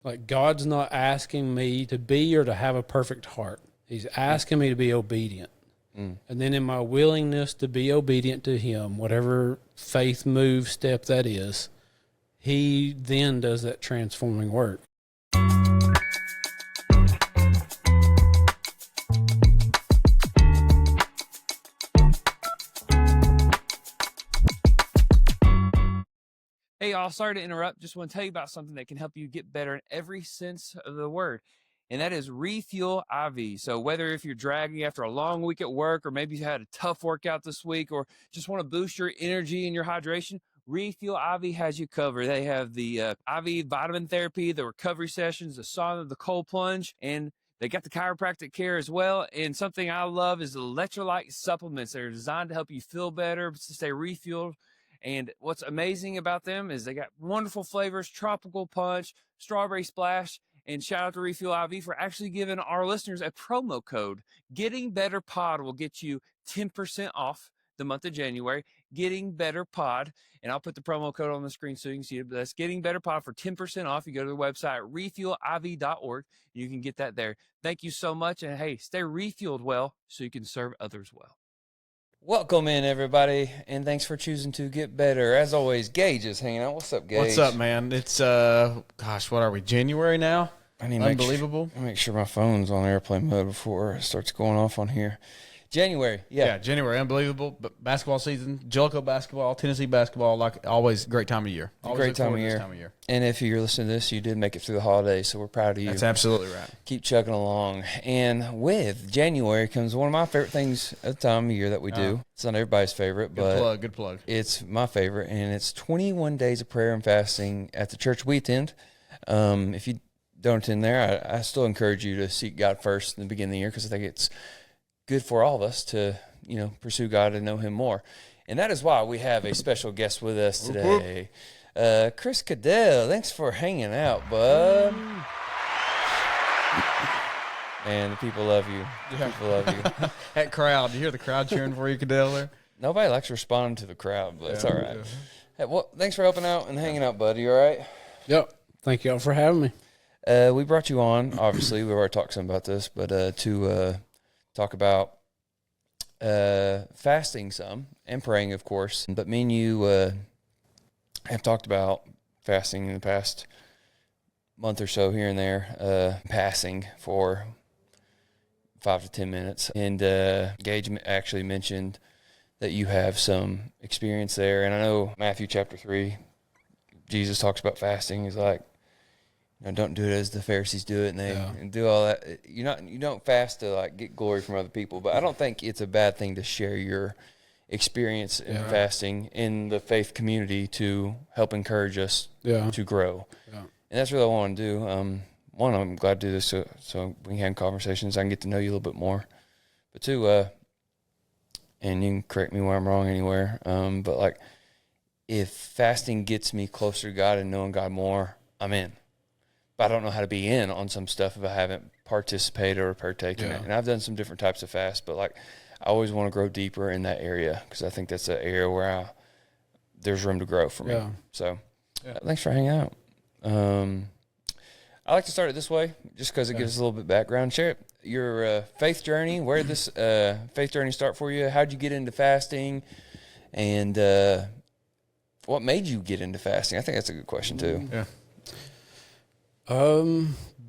Like, God's not asking me to be or to have a perfect heart. He's asking me to be obedient. And then in my willingness to be obedient to him, whatever faith move step that is, he then does that transforming work. Hey, y'all, sorry to interrupt. Just want to tell you about something that can help you get better in every sense of the word, and that is Refuel IV. So whether if you're dragging after a long week at work, or maybe you had a tough workout this week, or just want to boost your energy and your hydration, Refuel IV has you covered. They have the IV vitamin therapy, the recovery sessions, the sauna, the cold plunge, and they got the chiropractic care as well. And something I love is the electrolyte supplements. They're designed to help you feel better, to stay refueled. And what's amazing about them is they got wonderful flavors: tropical punch, strawberry splash. And shout out to Refuel IV for actually giving our listeners a promo code. Getting Better Pod will get you 10% off the month of January. Getting Better Pod. And I'll put the promo code on the screen so you can see it. But that's Getting Better Pod for 10% off. You go to the website, refueliv.org. You can get that there. Thank you so much. And hey, stay refueled well so you can serve others well. Welcome in, everybody, and thanks for choosing to get better. As always, Gage is hanging out. What's up, Gage? What's up, man? It's, gosh, what are we, January now? I need Unbelievable. Make sure my phone's on airplane mode before it starts going off on here. January, yeah. January, unbelievable. But basketball season, Jellicoe basketball, Tennessee basketball, like always, great time of year. Always Great time of year. And if you're listening to this, you did make it through the holidays, so we're proud of you. That's absolutely right. Keep chugging along. And with January comes one of my favorite things at the time of year that we do. It's not everybody's favorite, but good plug. It's my favorite, and it's 21 days of prayer and fasting at the church we attend. If you don't attend there, I still encourage you to seek God first in the beginning of the year, because I think it's good for all of us to, pursue God and know him more. And that is why we have a special guest with us today. Chris Caddell, thanks for hanging out, bud. Man, the people love you. People love you. That crowd, you hear the crowd cheering for you, Caddell, there? Nobody likes responding to the crowd, but it's all right. Yeah. Hey, well, thanks for helping out and hanging out, buddy. You all right? Yep. Thank y'all for having me. We brought you on, obviously. We've already talked some about this, but to talk about fasting some and praying, of course. But me and you have talked about fasting in the past month or so here and there, passing for 5 to 10 minutes. And Gage actually mentioned that you have some experience there. And I know Matthew chapter 3, Jesus talks about fasting. He's like, don't do it as the Pharisees do it, and they do all that. You don't fast to like get glory from other people, but I don't think it's a bad thing to share your experience in fasting in the faith community to help encourage us to grow. Yeah. And that's what I want to do. One, I'm glad to do this so we can have conversations. I can get to know you a little bit more. But two, and you can correct me where I'm wrong anywhere. But like, if fasting gets me closer to God and knowing God more, I'm in. I don't know how to be in on some stuff if I haven't participated or partaken in it. And I've done some different types of fast, but like I always want to grow deeper in that area because I think that's an area where there's room to grow for me. So thanks for hanging out. I like to start it this way just because it gives us a little bit of background. Share your faith journey. Where did this faith journey start for you? How'd you get into fasting? And what made you get into fasting? I think that's a good question too. Yeah.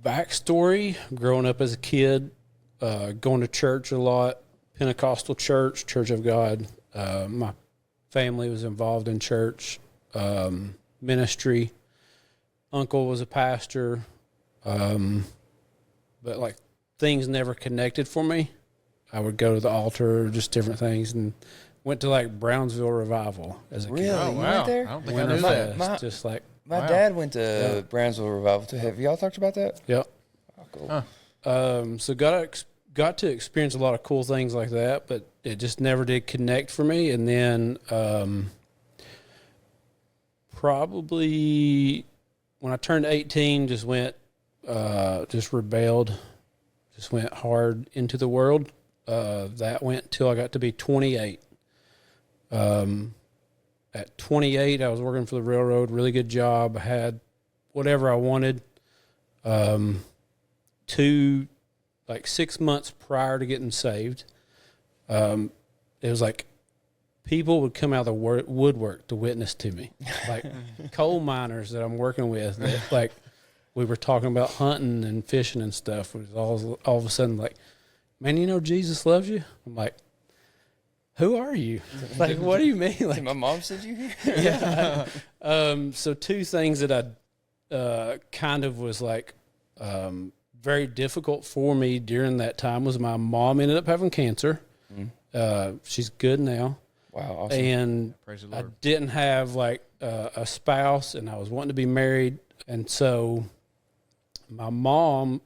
Backstory, growing up as a kid, going to church a lot, Pentecostal church, Church of God. My family was involved in church, ministry. Uncle was a pastor, but like things never connected for me. I would go to the altar, just different things, and went to like Brownsville Revival as a kid. Really? Oh, You wow. went there? I don't think I knew that. Just like My dad went to Brownsville Revival too. Have y'all talked about that? Yep. Oh, cool. Huh. So got to experience a lot of cool things like that, but it just never did connect for me. And then probably when I turned 18, just rebelled, just went hard into the world. That went till I got to be 28. At 28, I was working for the railroad, really good job. I had whatever I wanted. Like 6 months prior to getting saved, it was like people would come out of the woodwork to witness to me, like coal miners that I'm working with. That, like, we were talking about hunting and fishing and stuff. It was all of a sudden like, man, you know Jesus loves you. I'm like, who are you? Like, what do you mean? Like, My mom said you here? yeah. So two things that I kind of was like very difficult for me during that time was my mom ended up having cancer. She's good now. Wow, awesome. And Praise the I Lord. didn't have like a spouse, and I was wanting to be married. And so my mom,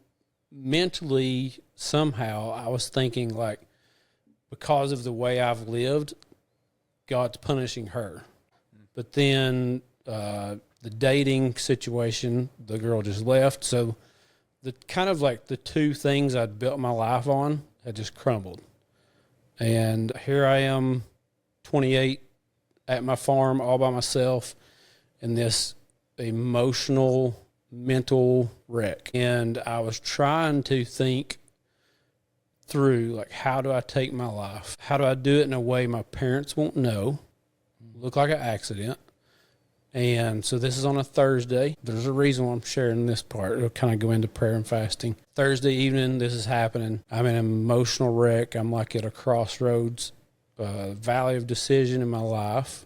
mentally, somehow, I was thinking like, because of the way I've lived, God's punishing her. But then the dating situation, the girl just left. So the kind of like the two things I'd built my life on had just crumbled. And here I am, 28, at my farm all by myself in this emotional, mental wreck. And I was trying to think through, like, how do I take my life? How do I do it in a way my parents won't know, look like an accident? And so this is on a Thursday. There's a reason why I'm sharing this part. It'll kind of go into prayer and fasting. Thursday evening, this is happening. I'm in an emotional wreck. I'm like at a crossroads, valley of decision in my life.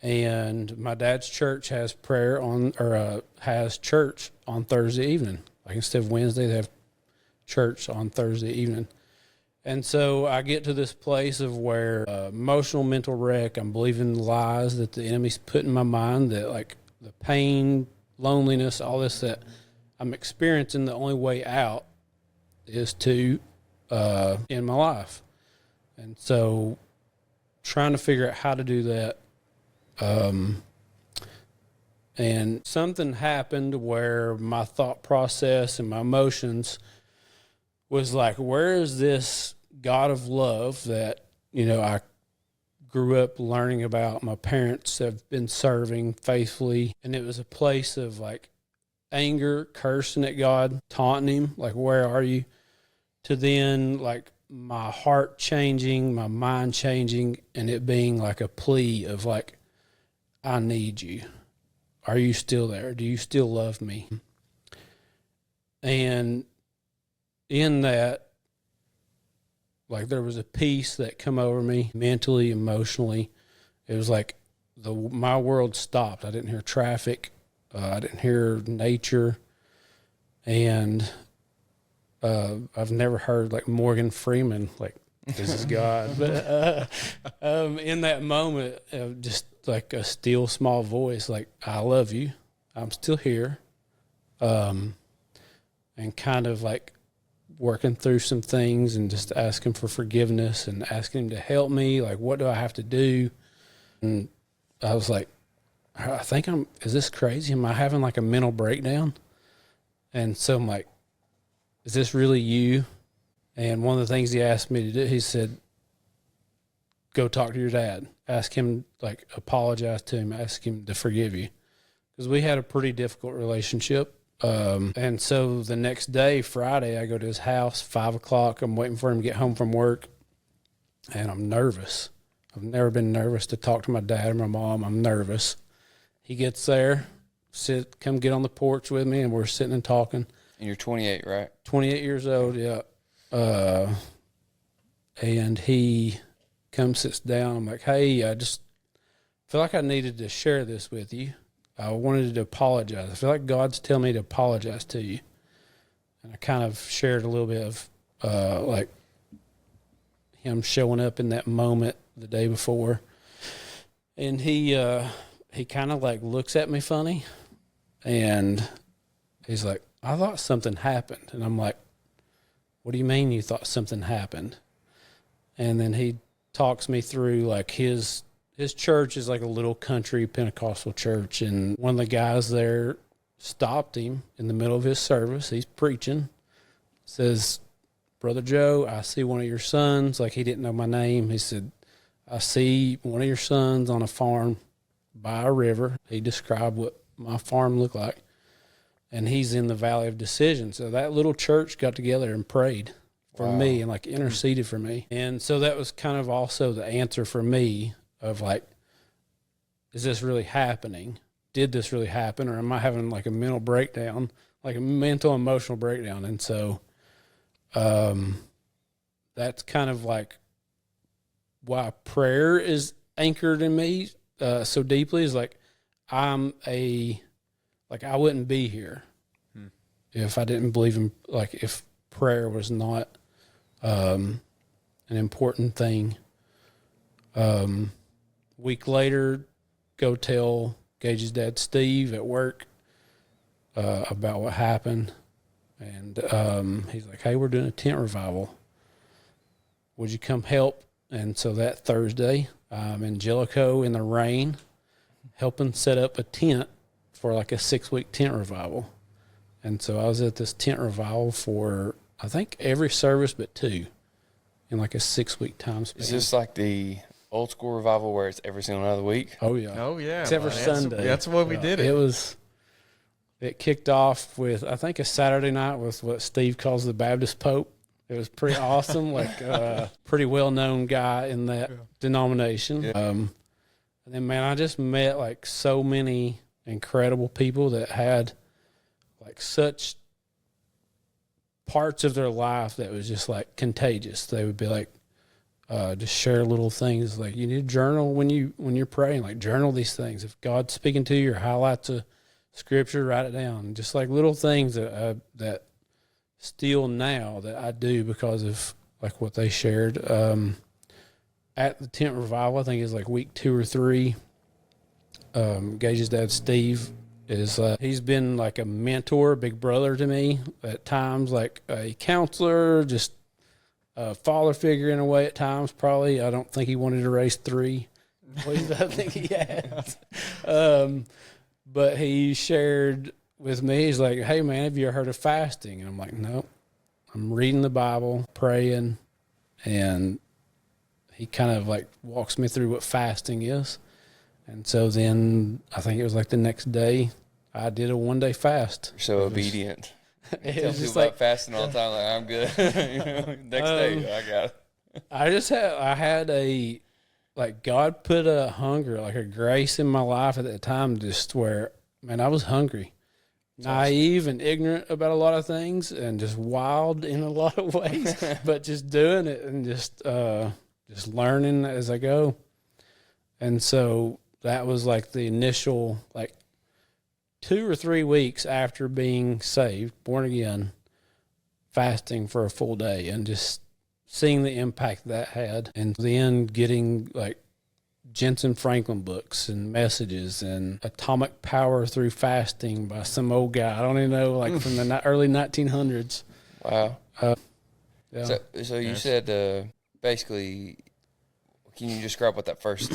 And my dad's church has prayer on, or has church on Thursday evening. Like, instead of Wednesday, they have church on Thursday evening. And so I get to this place of where emotional mental wreck, I'm believing lies that the enemy's put in my mind, that like the pain, loneliness, all this that I'm experiencing, the only way out is to end my life. And so trying to figure out how to do that. And something happened where my thought process and my emotions was like, where is this God of love that, you know, I grew up learning about, my parents have been serving faithfully? And it was a place of like anger, cursing at God, taunting him, like, where are you? To then like my heart changing, my mind changing, and it being like a plea of like, I need you. Are you still there? Do you still love me? And in that, like, there was a peace that come over me mentally, emotionally. It was like my world stopped. I didn't hear traffic. I didn't hear nature. And I've never heard like Morgan Freeman, like, this is God. But in that moment, just like a still small voice, like, I love you. I'm still here. And kind of like working through some things and just asking for forgiveness and asking him to help me. Like, what do I have to do? And I was like, I think is this crazy? Am I having like a mental breakdown? And so I'm like, is this really you? And one of the things he asked me to do, he said, go talk to your dad. Ask him, like, apologize to him. Ask him to forgive you. Because we had a pretty difficult relationship. And so the next day, Friday, I go to his house, 5 o'clock. I'm waiting for him to get home from work. And I'm nervous. I've never been nervous to talk to my dad or my mom. I'm nervous. He gets there, come get on the porch with me, and we're sitting and talking. And you're 28, right? 28 years old, yeah. And he comes, sits down. I'm like, hey, I just feel like I needed to share this with you. I wanted to apologize. I feel like God's telling me to apologize to you. And I kind of shared a little bit of like him showing up in that moment the day before. And he kind of like looks at me funny. And he's like, I thought something happened. And I'm like, what do you mean you thought something happened? And then he talks me through like his church is like a little country Pentecostal church. And one of the guys there stopped him in the middle of his service. He's preaching. Says, Brother Joe, I see one of your sons. Like, he didn't know my name. He said, I see one of your sons on a farm by a river. He described what my farm looked like. and he's in the Valley of Decision. So that little church got together and prayed for me and like interceded for me. And so that was kind of also the answer for me of like, is this really happening? Did this really happen? Or am I having like a mental breakdown, like a mental emotional breakdown? And so that's kind of like why prayer is anchored in me so deeply, is like I wouldn't be here if I didn't believe in, like, if prayer was not an important thing. Week later, go tell Gage's dad, Steve, at work about what happened. And he's like, hey, we're doing a tent revival. Would you come help? And so that Thursday, I'm in Jellicoe in the rain, helping set up a tent for like a 6-week tent revival. And so I was at this tent revival for, I think, every service but 2 in like a 6-week time span. Is this like the old school revival where it's every single other week? Oh, yeah. Oh, yeah. Except for Sunday. That's what we did. It kicked off with, I think, a Saturday night with what Steve calls the Baptist Pope. It was pretty awesome, like pretty well-known guy in that denomination. Yeah. And then, man, I just met like so many incredible people that had like such parts of their life that was just like contagious. They would be like, just share little things like, you need to journal when you're praying, like journal these things. If God's speaking to you or highlights a scripture, write it down. Just like little things that still now that I do because of like what they shared. At the tent revival, I think it's like week 2 or 3. Gage's dad, Steve, is he's been like a mentor, big brother to me at times, like a counselor, just a father figure in a way at times. Probably, I don't think he wanted to raise 3 boys. I think he had. But he shared with me, he's like, hey, man, have you heard of fasting? And I'm like, no. I'm reading the Bible, praying, and he kind of like walks me through what fasting is. And so then I think it was like the next day I did a 1-day fast. You're so obedient. It Tell was people just about like fasting all the time, like, I'm good. Next day, I got it. I had a, like, God put a hunger, like a grace in my life at that time, just where, man, I was hungry. Naive and ignorant about a lot of things and just wild in a lot of ways, but just doing it and just learning as I go. And so that was like the initial, like 2 or 3 weeks after being saved, born again, fasting for a full day and just seeing the impact that had. And then getting like Jensen Franklin books and messages and Atomic Power Through Fasting by some old guy. I don't even know, like from the early 1900s. Wow. Yeah. So you said basically, can you describe what that first,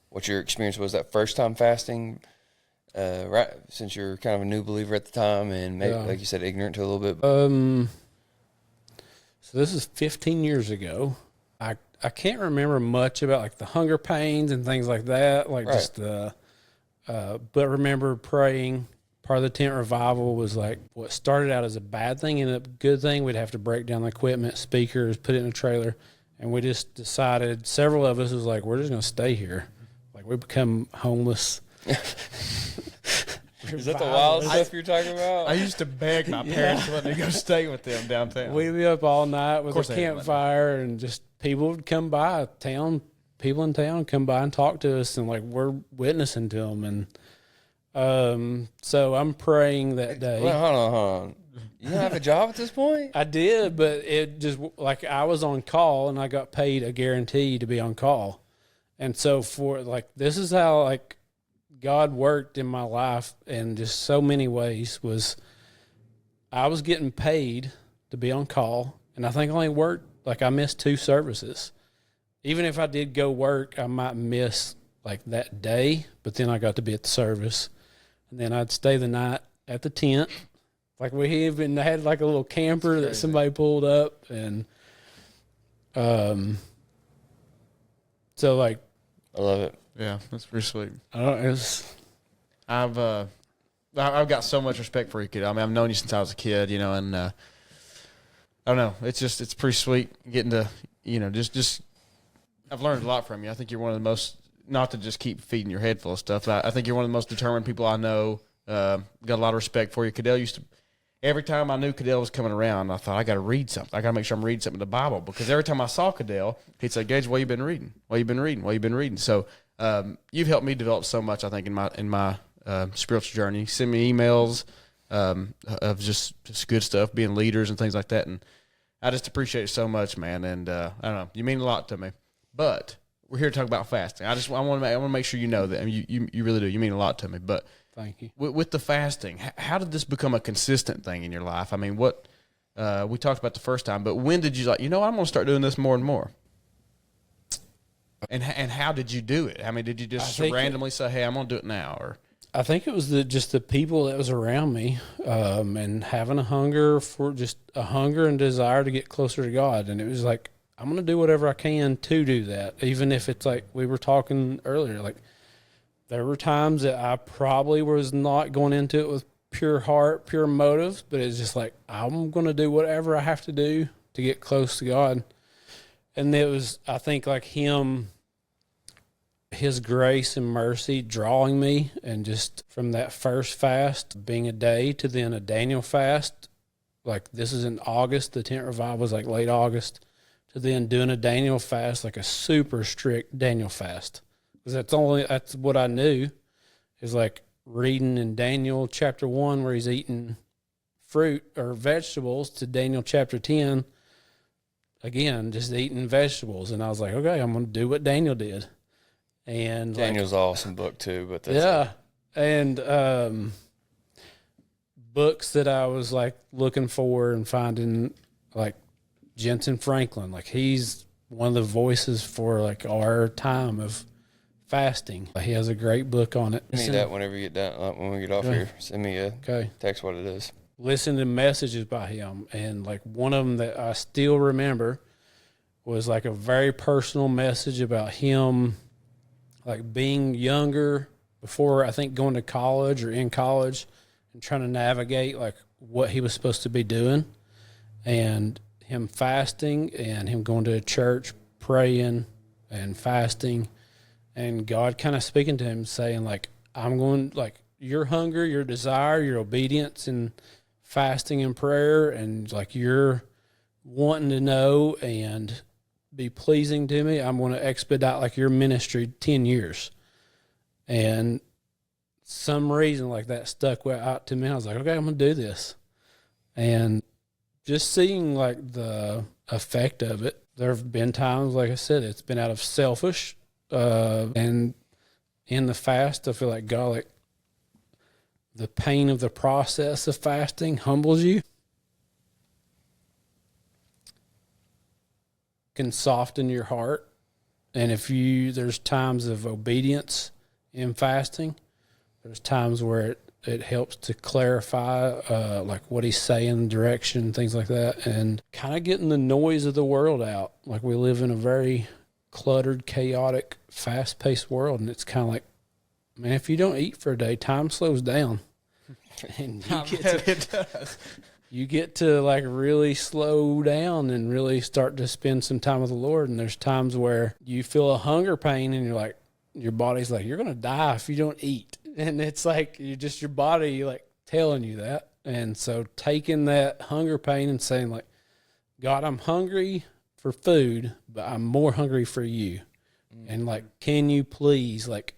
what your experience was that first time fasting? Right, since you're kind of a new believer at the time and maybe, like you said, ignorant to a little bit. So this is 15 years ago. I can't remember much about like the hunger pains and things like that. Like just but remember praying. Part of the tent revival was like what started out as a bad thing and a good thing. We'd have to break down the equipment, speakers, put it in a trailer, and we just decided. Several of us was like, we're just going to stay here. Like we become homeless. Is that the wild stuff you're talking about? I used to beg my parents to let me go stay with them downtown. We'd be up all night with a campfire, and just people would come by, people in town come by and talk to us, and like we're witnessing to them. And so I'm praying that day. Well, hold on. You don't have a job at this point? I did, but it just, like, I was on call, and I got paid a guarantee to be on call. And so for, like, this is how, like, God worked in my life in just so many ways. Was I was getting paid to be on call, and I think I only worked, like, I missed 2 services. Even if I did go work, I might miss, like, that day, but then I got to be at the service. And then I'd stay the night at the tent. Like, we even had, like, a little camper that somebody pulled up, and so, like, I love it. Yeah, that's pretty sweet. I don't. It was. I've I've got so much respect for you, kid. I mean, I've known you since I was a kid, you know, and I don't know. It's pretty sweet getting to, you know, just I've learned a lot from you. I think you're one of the most, not to just keep feeding your head full of stuff, but I think you're one of the most determined people I know. Got a lot of respect for you. Caddell used to, every time I knew Caddell was coming around, I thought, I got to read something. I got to make sure I'm reading something in the Bible, because every time I saw Caddell, he'd say, Gage, what you been reading? What you been reading? What you been reading? So you've helped me develop so much, I think, in my spiritual journey. You send me emails of just good stuff, being leaders and things like that, and I just appreciate it so much, man. And I don't know, you mean a lot to me. But we're here to talk about fasting. I want to make sure you know that. I mean, you really do. You mean a lot to me. But thank you. With the fasting, how did this become a consistent thing in your life? I mean, what we talked about the first time, but when did you I'm going to start doing this more and more? And how did you do it? I mean, did you just randomly say, "Hey, I'm going to do it now"? Or I think it was just the people that was around me, and having a hunger and desire to get closer to God. And it was like, I'm going to do whatever I can to do that. Even if it's like we were talking earlier, like there were times that I probably was not going into it with pure heart, pure motives, but it's just like, I'm going to do whatever I have to do to get close to God. And it was, I think, like his grace and mercy drawing me, and just from that first fast being a day to then a Daniel fast, like this is in August, the tent revival was like late August, to then doing a Daniel fast, like a super strict Daniel fast. Because that's what I knew, is like reading in Daniel chapter 1 where he's eating fruit or vegetables, to Daniel chapter 10, again, just eating vegetables. And I was like, okay, I'm going to do what Daniel did. And Daniel's an awesome book too, but that's and books that I was like looking for and finding, like Jensen Franklin, like he's one of the voices for like our time of fasting. He has a great book on it. Send me that whenever you get done, when we get off here. Send me a text what it is. Listen to messages by him, and like one of them that I still remember was like a very personal message about him, like being younger before, I think, going to college or in college, and trying to navigate like what he was supposed to be doing, and him fasting and him going to a church, praying and fasting, and God kind of speaking to him saying like, I'm going, like your hunger, your desire, your obedience and fasting and prayer, and like you're wanting to know and be pleasing to me, I'm going to expedite like your ministry 10 years. And some reason like that stuck out to me. I was like, okay, I'm going to do this. And just seeing like the effect of it, there have been times, like I said, it's been out of selfish, and in the fast, I feel like God, like the pain of the process of fasting humbles you, can soften your heart. And there's times of obedience in fasting. There's times where it helps to clarify like what he's saying, direction, things like that, and kind of getting the noise of the world out. Like we live in a very cluttered, chaotic, fast-paced world, and it's kind of like, man, if you don't eat for a day, time slows down. And you get to like really slow down and really start to spend some time with the Lord. And there's times where you feel a hunger pain, and you're like, your body's like, you're going to die if you don't eat. And it's like, your body like telling you that. And so taking that hunger pain and saying like, God, I'm hungry for food, but I'm more hungry for you. Mm-hmm. And like, can you please like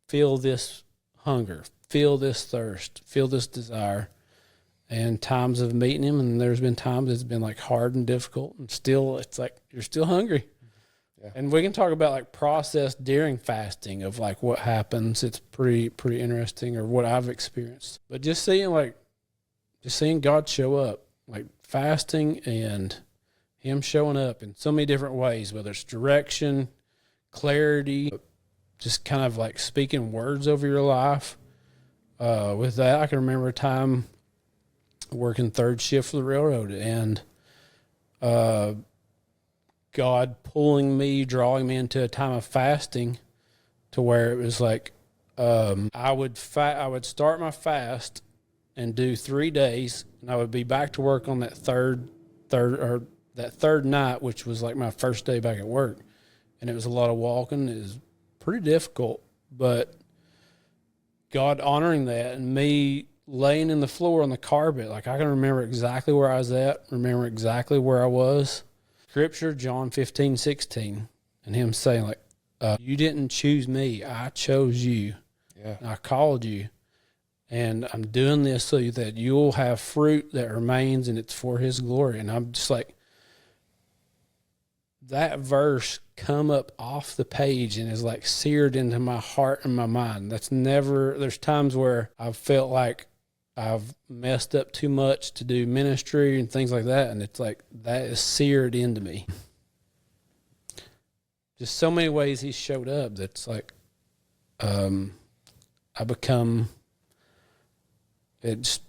feel this hunger, feel this thirst, feel this desire. And times of meeting him, and there's been times it's been like hard and difficult, and still it's like you're still hungry. Yeah. And we can talk about like process during fasting of like what happens. It's pretty interesting, or what I've experienced. But just seeing God show up, like fasting and him showing up in so many different ways, whether it's direction, clarity, just kind of like speaking words over your life. With that, I can remember a time working third shift for the railroad, and God drawing me into a time of fasting, to where it was like, I would start my fast and do 3 days, and I would be back to work on that third night, which was like my first day back at work. And it was a lot of walking. It was pretty difficult, but God honoring that and me laying in the floor on the carpet, like I can remember exactly where I was at, remember exactly where I was. Scripture, John 15:16, and him saying like, you didn't choose me, I chose you. Yeah. I called you, and I'm doing this so that you'll have fruit that remains, and it's for his glory. And I'm just like, that verse come up off the page and is like seared into my heart and my mind. There's times where I've felt like I've messed up too much to do ministry and things like that, and it's like that is seared into me. Just so many ways he showed up that's like I become it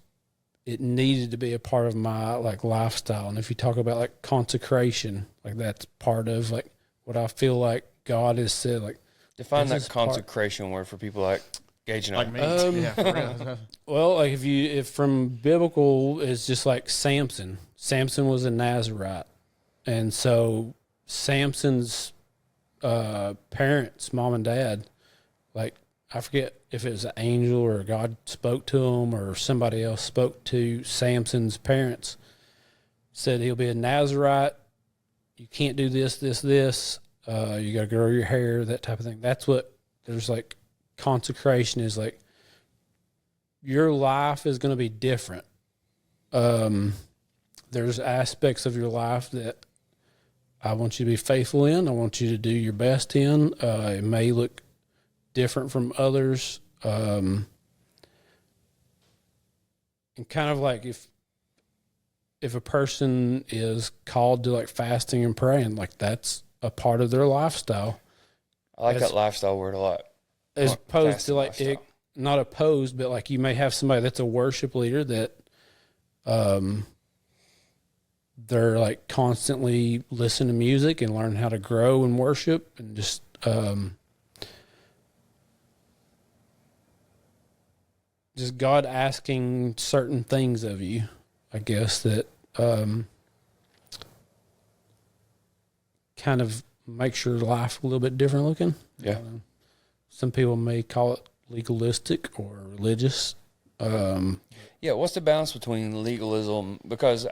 needed to be a part of my like lifestyle. And if you talk about like consecration, like that's part of like what I feel like God has said. Like, Define that consecration word for people like gauging Like on. me. Yeah, for real. well, like if from biblical, it's just like Samson. Samson was a Nazarite, and so Samson's parents, mom and dad, like I forget if it was an angel or God spoke to him or somebody else spoke to Samson's parents, said he'll be a Nazarite. You can't do this. You got to grow your hair, that type of thing. That's what there's like consecration is like. Your life is going to be different. There's aspects of your life that I want you to be faithful in. I want you to do your best in. It may look different from others. And kind of like if a person is called to like fasting and praying, like that's a part of their lifestyle. I like that lifestyle word a lot. As opposed to Fasting like lifestyle. not opposed, but like you may have somebody that's a worship leader that they're like constantly listen to music and learn how to grow and worship and just God asking certain things of you, I guess, that kind of makes your life a little bit different looking. Yeah. Some people may call it legalistic or religious. Yeah, what's the balance between legalism? Because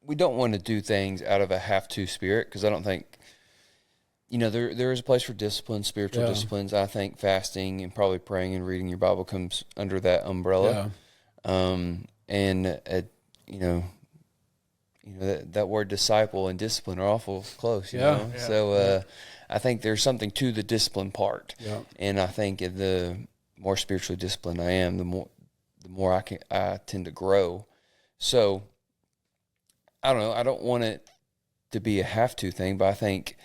we don't want to do things out of a have-to spirit, because I don't think, there is a place for discipline, spiritual disciplines. I think fasting and probably praying and reading your Bible comes under that umbrella. That word disciple and discipline are awful close, you know? Yeah. So I think there's something to the discipline part. Yeah. And I think the more spiritually disciplined I am, the more I tend to grow. So I don't know. I don't want it to be a have-to thing, but I think,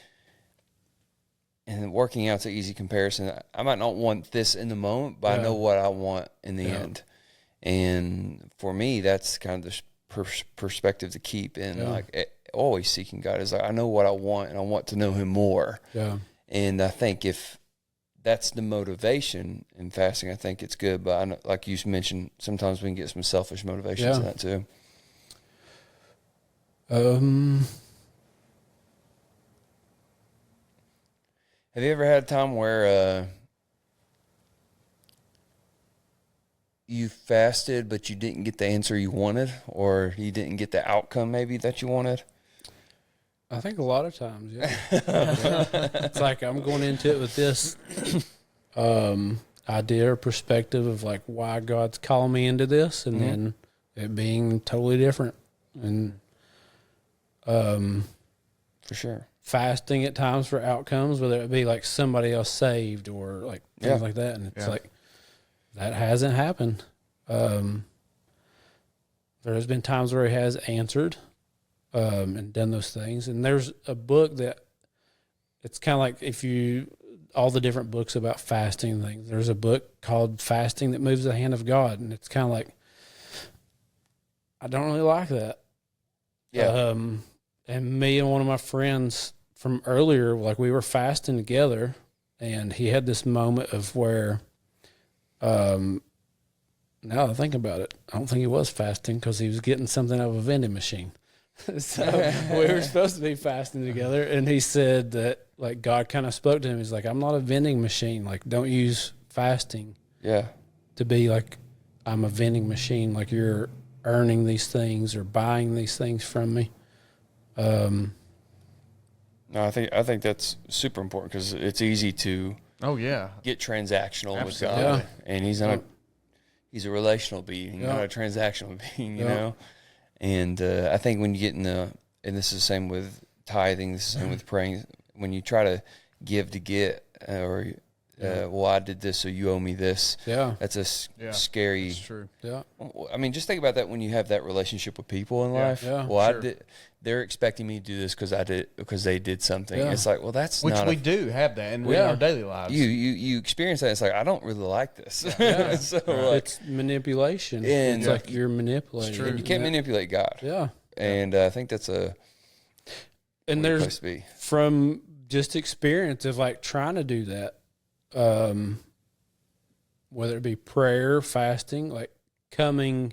and working out's an easy comparison. I might not want this in the moment, but I know what I want in the end. And for me, that's kind of the perspective to keep in, like always seeking God. Is like, I know what I want, and I want to know Him more. Yeah. And I think if that's the motivation in fasting, I think it's good. But I know, like you mentioned, sometimes we can get some selfish motivations in that too. Have you ever had a time where you fasted but you didn't get the answer you wanted, or you didn't get the outcome maybe that you wanted? I think a lot of times, yeah. It's like I'm going into it with this idea or perspective of like why God's calling me into this, and then it being totally different. And for sure, fasting at times for outcomes, whether it be like somebody else saved or like things like that, and it's like that hasn't happened. There has been times where He has answered and done those things. And there's a book that it's kind of like all the different books about fasting things. There's a book called Fasting That Moves the Hand of God, and it's kind of like I don't really like that. Yeah. And me and one of my friends from earlier, like we were fasting together, and he had this moment of where Now that I think about it, I don't think he was fasting because he was getting something out of a vending machine. So we were supposed to be fasting together, and he said that like God kind of spoke to him. He's like, I'm not a vending machine. Like, don't use fasting to be like I'm a vending machine. Like you're earning these things or buying these things from me. No, I think that's super important because it's easy to get transactional with God, Yeah. and he's a relational being, not a transactional being, you know. And I think when you get and this is the same with tithing, this is the same with praying. When you try to give to get, well, I did this, so you owe me this. Yeah, that's a scary. That's true. Yeah, I mean, just think about that when you have that relationship with people in life. Yeah, well, they're expecting me to do this because they did something. Yeah. It's like, well, that's which not we do have that in our daily lives. You experience that. It's like, I don't really like this. Yeah. So it's manipulation. And it's like you're manipulating. And you can't manipulate God. Yeah, and I think that's a place to be. From just experience of like trying to do that, whether it be prayer, fasting, like coming,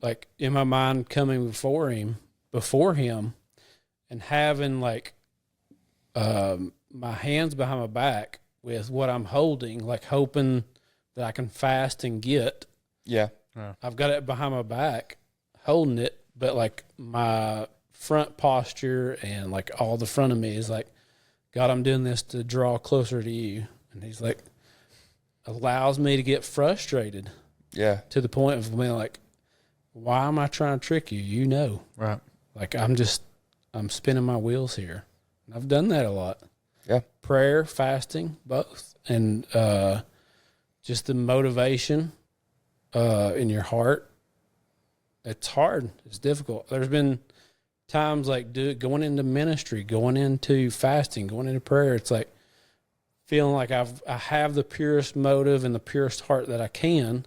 like in my mind coming before him, and having like my hands behind my back with what I'm holding, like hoping that I can fast and get. Yeah. I've got it behind my back, holding it, but like my front posture and like all the front of me is like, God, I'm doing this to draw closer to you. And he's like, allows me to get frustrated. Yeah. To the point of being like, why am I trying to trick you? You know. Right. Like I'm spinning my wheels here. And I've done that a lot. Yeah. Prayer, fasting, both. And just the motivation in your heart. It's hard. It's difficult. There's been times like going into ministry, going into fasting, going into prayer. It's like feeling like I have the purest motive and the purest heart that I can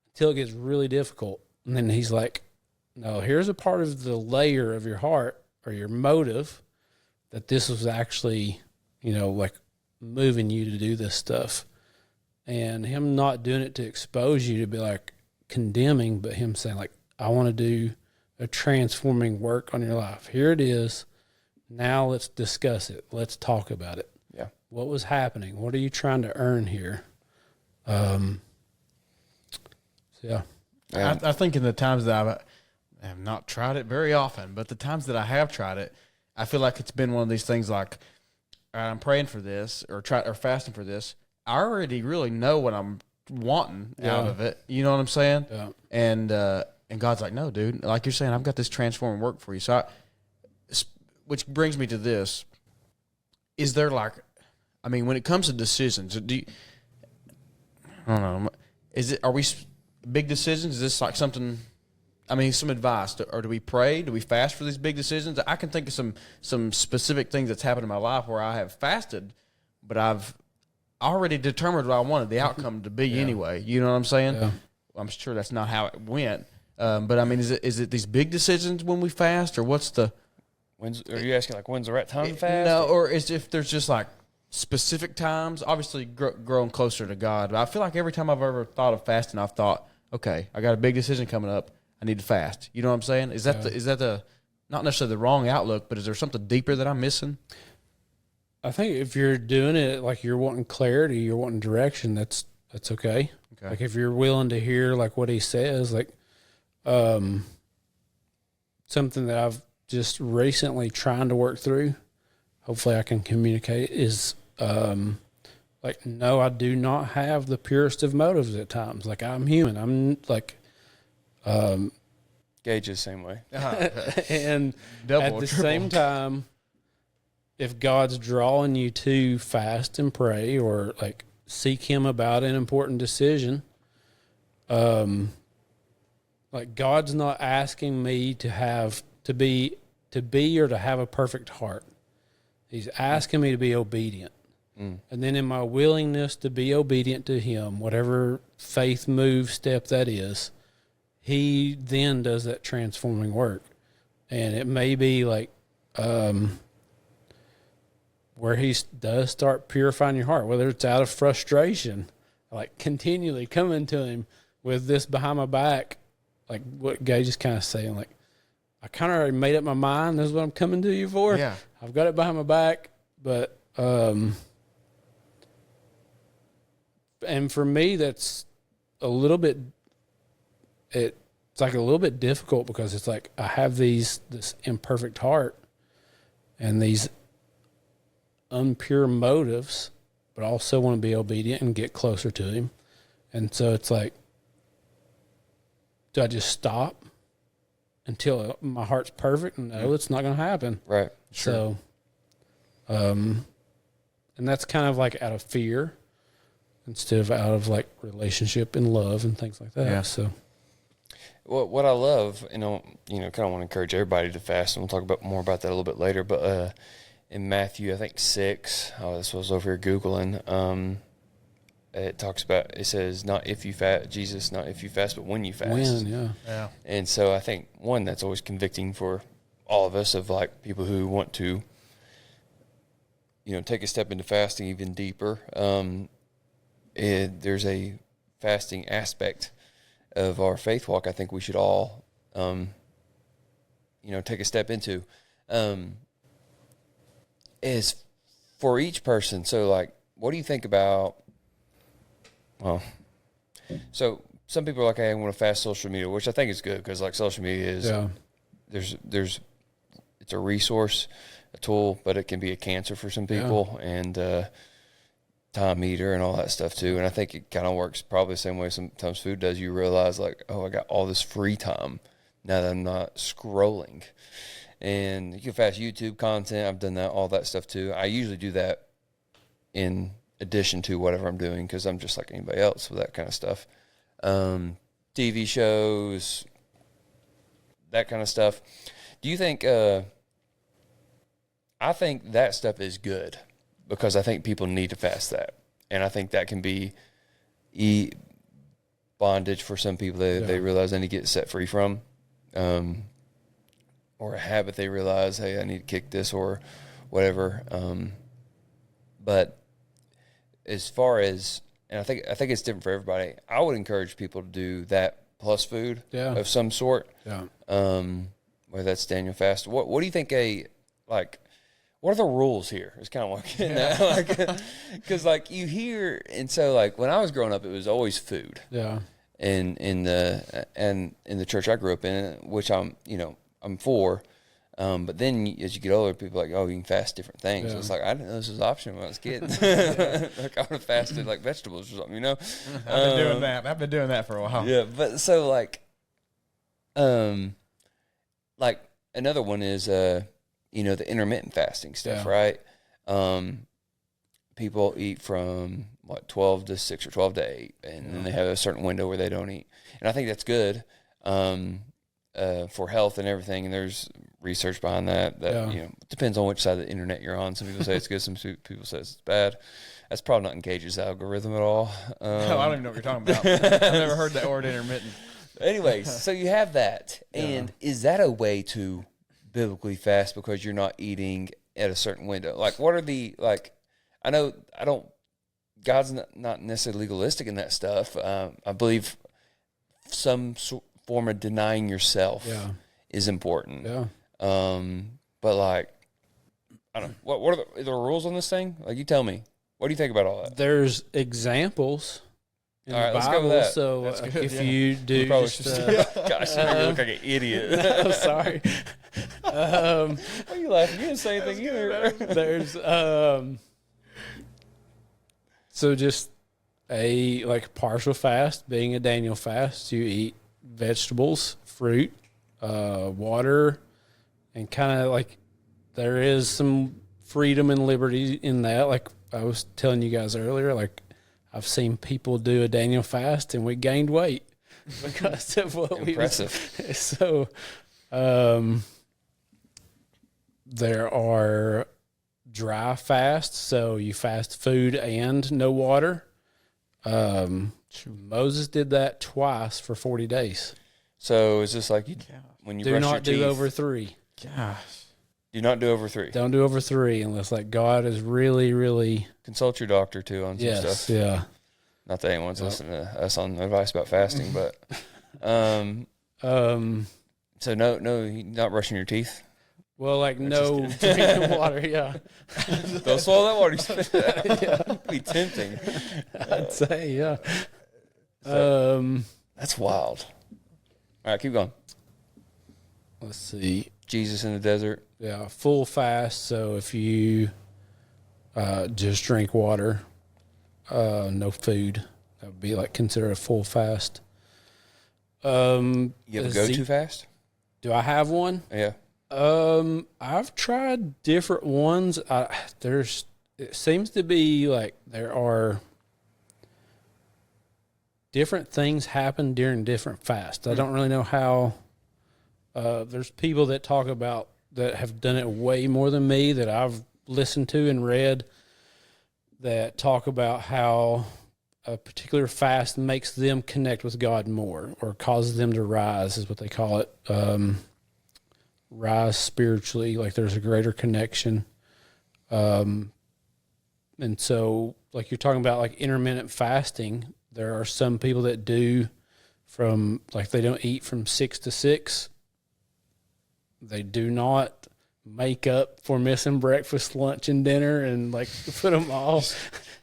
until it gets really difficult. And then he's like, no, here's a part of the layer of your heart or your motive that this was actually, like moving you to do this stuff. And him not doing it to expose you to be like condemning, but him saying like, I want to do a transforming work on your life. Here it is. Now let's discuss it. Let's talk about it. Yeah. What was happening? What are you trying to earn here? Yeah. I think in the times that I have not tried it very often, but the times that I have tried it, I feel like it's been one of these things like, all right, I'm praying for this or fasting for this. I already really know what I'm wanting out of it. You know what I'm saying? Yeah. And God's like, no, dude, like you're saying, I've got this transforming work for you. So which brings me to this. Is there when it comes to decisions, I don't know, are we big decisions? Is this like something, some advice, or do we pray? Do we fast for these big decisions? I can think of some specific things that's happened in my life where I have fasted, but I've already determined what I wanted the outcome to be anyway. You know what I'm saying? Yeah. I'm sure that's not how it went. But is it these big decisions when we fast, or what's the? Are you asking like when's the right time to fast? No, or is if there's just like specific times? Obviously, growing closer to God. But I feel like every time I've ever thought of fasting, I've thought, okay, I got a big decision coming up. I need to fast. You know what I'm saying? Is that the not necessarily the wrong outlook, but is there something deeper that I'm missing? I think if you're doing it like you're wanting clarity, you're wanting direction, that's okay. Okay. Like if you're willing to hear like what he says, like something that I've just recently trying to work through, hopefully I can communicate, is like, no, I do not have the purest of motives at times. Like I'm human. I'm like Gage is the same way. and Double, at the triple. same time, if God's drawing you to fast and pray or like seek him about an important decision, like God's not asking me to be or to have a perfect heart. He's asking me to be obedient. And then in my willingness to be obedient to him, whatever faith move step that is, he then does that transforming work. And it may be like where he does start purifying your heart, whether it's out of frustration. like continually coming to him with this behind my back, like what Gage is kind of saying, like, I kind of already made up my mind. This is what I'm coming to you for. Yeah. I've got it behind my back, but, and for me, that's a little bit, it's like a little bit difficult because it's like I have this imperfect heart and these unpure motives, but I also want to be obedient and get closer to him. And so it's like, do I just stop until my heart's perfect? No, it's not going to happen. Right. Sure. So, and that's kind of like out of fear instead of out of like relationship and love and things like that. Yeah. So, what I love, kind of want to encourage everybody to fast, and we'll talk about more about that a little bit later. But in Matthew, I think 6, this was over here Googling. It says not if you fast, Jesus, not if you fast, but when you fast. Yeah. And so I think that's always convicting for all of us, of like people who want to, take a step into fasting even deeper. There's a fasting aspect of our faith walk I think we should all, take a step into. Is for each person. So like, what do you think about, well, so some people are like, hey, I want to fast social media, which I think is good because like social media is, there's it's a resource, a tool, but it can be a cancer for some people, and time eater and all that stuff too. And I think it kind of works probably the same way sometimes food does. You realize like, oh, I got all this free time now that I'm not scrolling. And you can fast YouTube content. I've done that, all that stuff too. I usually do that in addition to whatever I'm doing because I'm just like anybody else with that kind of stuff. TV shows, that kind of stuff. Do you think, I think that stuff is good because I think people need to fast that. And I think that can be bondage for some people that they realize they need to get set free from. Or a habit they realize, hey, I need to kick this or whatever. But as far as, and I think it's different for everybody, I would encourage people to do that plus food of some sort. Yeah. Whether that's Daniel fast. What do you think what are the rules here? It's kind of like, because like you hear, and so like when I was growing up, it was always food. Yeah. And in the church I grew up in, which I'm for, but then as you get older, people are like, oh, you can fast different things. So it's like, I didn't know this was optional when I was a kid. Like I would have fasted like vegetables or something, I've been doing that. I've been doing that for a while. Yeah, but so like another one is the intermittent fasting stuff, right? People eat from 12 to 6 or 12 to 8, and then they have a certain window where they don't eat, and I think that's good. For health and everything, and there's research behind that. It depends on which side of the internet you're on. Some people say it's good, some people say it's bad. That's probably not in Gage's algorithm at all. No, I don't even know what you're talking about. I've never heard that word intermittent. Anyways, so you have that, and is that a way to biblically fast because you're not eating at a certain window? Like, what are I know God's not necessarily legalistic in that stuff. I believe some form of denying yourself is important. Yeah. But like, I don't know. What are the rules on this thing? Like, you tell me. What do you think about all that? There's examples in the Bible. Let's go with that. So if you do, you gosh, you look like an idiot. I'm sorry. Why are you laughing? You didn't say anything either. There's so just a partial fast, being a Daniel fast, you eat vegetables, fruit, water, and kind of like there is some freedom and liberty in that. Like I was telling you guys earlier, like I've seen people do a Daniel fast and we gained weight because of what Impressive. So there are dry fasts, so you fast food and no water. Moses did that twice for 40 days. So is this like when you brush your teeth? Do not do over 3. Gosh. Do not do over 3. Don't do over 3 unless like God is really, really. Consult your doctor too on some stuff. Yeah. Not that anyone's listening to us on advice about fasting, but so no, you're not brushing your teeth. Well, like no drinking water, yeah. Don't swallow that water. You spit it out. Yeah. It'd be tempting. I'd say, yeah. That's wild. All right, keep going. Let's see. Jesus in the desert. Yeah, full fast. So if you just drink water, no food, that would be like considered a full fast. You ever go too fast? Do I have one? Yeah. I've tried different ones. It seems to be like there are different things happen during different fasts. I don't really know how. There's people that talk about that have done it way more than me that I've listened to and read that talk about how a particular fast makes them connect with God more or causes them to rise, is what they call it. Rise spiritually, like there's a greater connection. And so, like you're talking about, like intermittent fasting, there are some people that do from, like they don't eat from 6 to 6. They do not make up for missing breakfast, lunch, and dinner and like put them all.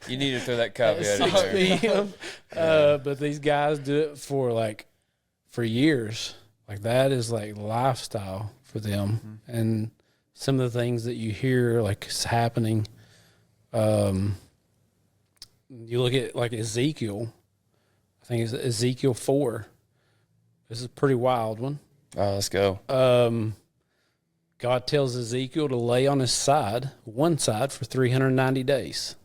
You need to throw that caveat in 6 there. p.m. But these guys do it for years. Like that is like lifestyle for them. Mm-hmm. And some of the things that you hear like is happening. You look at like Ezekiel. I think it's Ezekiel 4. This is a pretty wild one. Oh, let's go. God tells Ezekiel to lay on his side, one side, for 390 days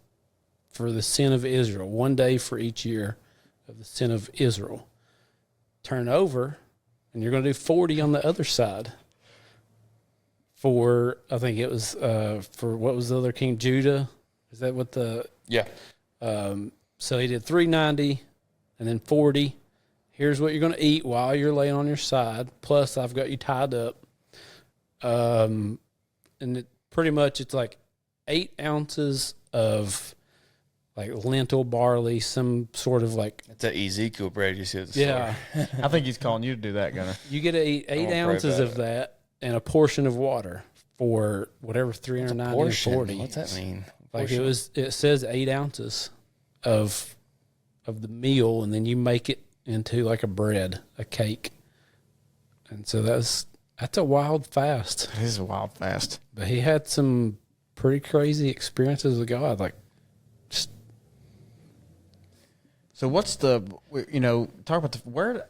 for the sin of Israel, 1 day for each year of the sin of Israel. Turn over, and you're going to do 40 on the other side for, I think it was, for what was the other king, Judah? Is that what the... Yeah. So he did 390 and then 40. Here's what you're going to eat while you're laying on your side. Plus, I've got you tied up. And pretty much it's like 8 ounces of like lentil barley, some sort of like. That's that Ezekiel bread you see at the yeah. store. I think he's calling you to do that, Gunner. You get to eat 8 ounces of that and a portion of water for whatever 390 and 40. What's that mean? Like it says 8 ounces of the meal, and then you make it into like a bread, a cake. And so that's a wild fast. It is a wild fast. But he had some pretty crazy experiences with God. Like, just. So what's talk about we're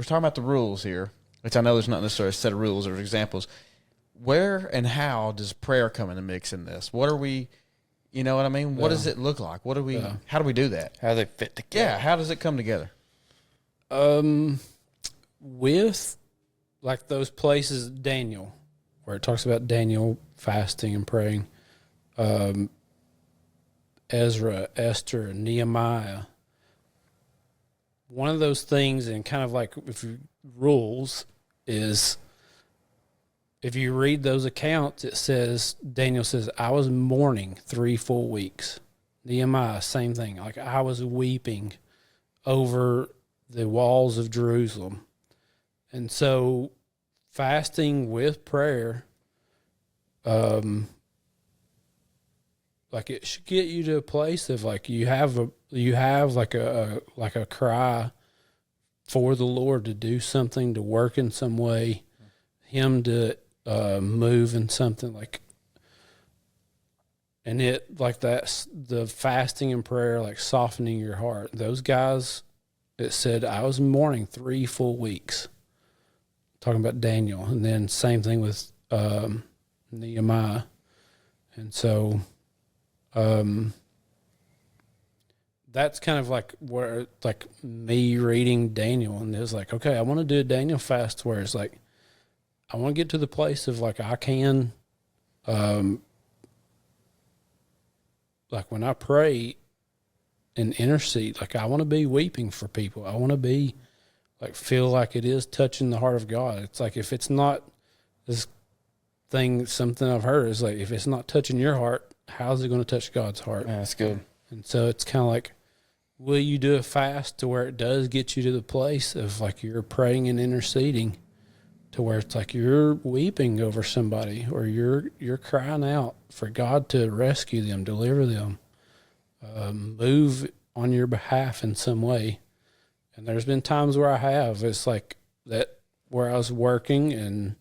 talking about the rules here, which I know there's not necessarily a set of rules or examples. Where and how does prayer come in the mix in this? What are we, you know what I mean? What does it look like? What do we, how do we do that? How do they fit together? Yeah. How does it come together? With like those places, Daniel, where it talks about Daniel fasting and praying, Ezra, Esther, Nehemiah. One of those things, and kind of like rules, is if you read those accounts, it says, Daniel says, I was mourning 3 full weeks. Nehemiah, same thing. Like I was weeping over the walls of Jerusalem. And so fasting with prayer, like it should get you to a place of like you have like a cry for the Lord to do something, to work in some way, him to move in something, like, and it like that's the fasting and prayer, like softening your heart. Those guys, it said I was mourning 3 full weeks. Talking about Daniel, and then same thing with Nehemiah, and so that's kind of like where like me reading Daniel, and it was like, okay, I want to do a Daniel fast where it's like I want to get to the place of like I can, like when I pray and intercede, like I want to be weeping for people. I want to be like feel like it is touching the heart of God. It's like if it's not this thing, something I've heard is like if it's not touching your heart, how's it going to touch God's heart? Yeah, that's good. And so it's kind of like will you do a fast to where it does get you to the place of like you're praying and interceding, to where it's like you're weeping over somebody, or you're crying out for God to rescue them, deliver them, move on your behalf in some way. And there's been times where I have. It's like that, where I was working and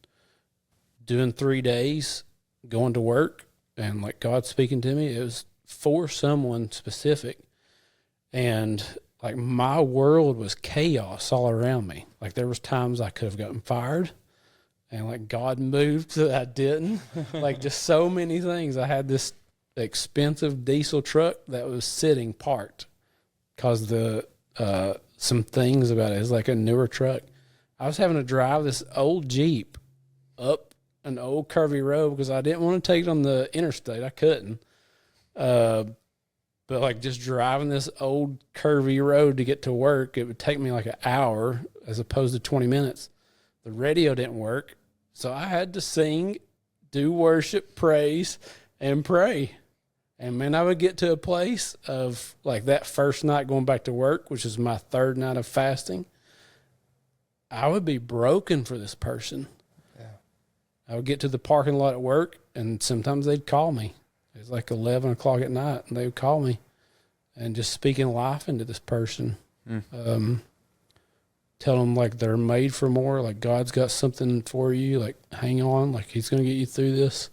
doing 3 days, going to work, and like God speaking to me. It was for someone specific. And like my world was chaos all around me. Like there was times I could have gotten fired, and like God moved so that I didn't. Like just so many things. I had this expensive diesel truck that was sitting parked because some things about it. It's like a newer truck. I was having to drive this old Jeep up an old curvy road because I didn't want to take it on the interstate. I couldn't. But like just driving this old curvy road to get to work, it would take me like an hour as opposed to 20 minutes. The radio didn't work, so I had to sing, do worship, praise, and pray. And man, I would get to a place of like that first night going back to work, which is my third night of fasting. I would be broken for this person. Yeah. I would get to the parking lot at work, and sometimes they'd call me. It was like 11 o'clock at night, and they would call me and just speaking life into this person. Tell them like they're made for more, like God's got something for you, like hang on, like he's going to get you through this.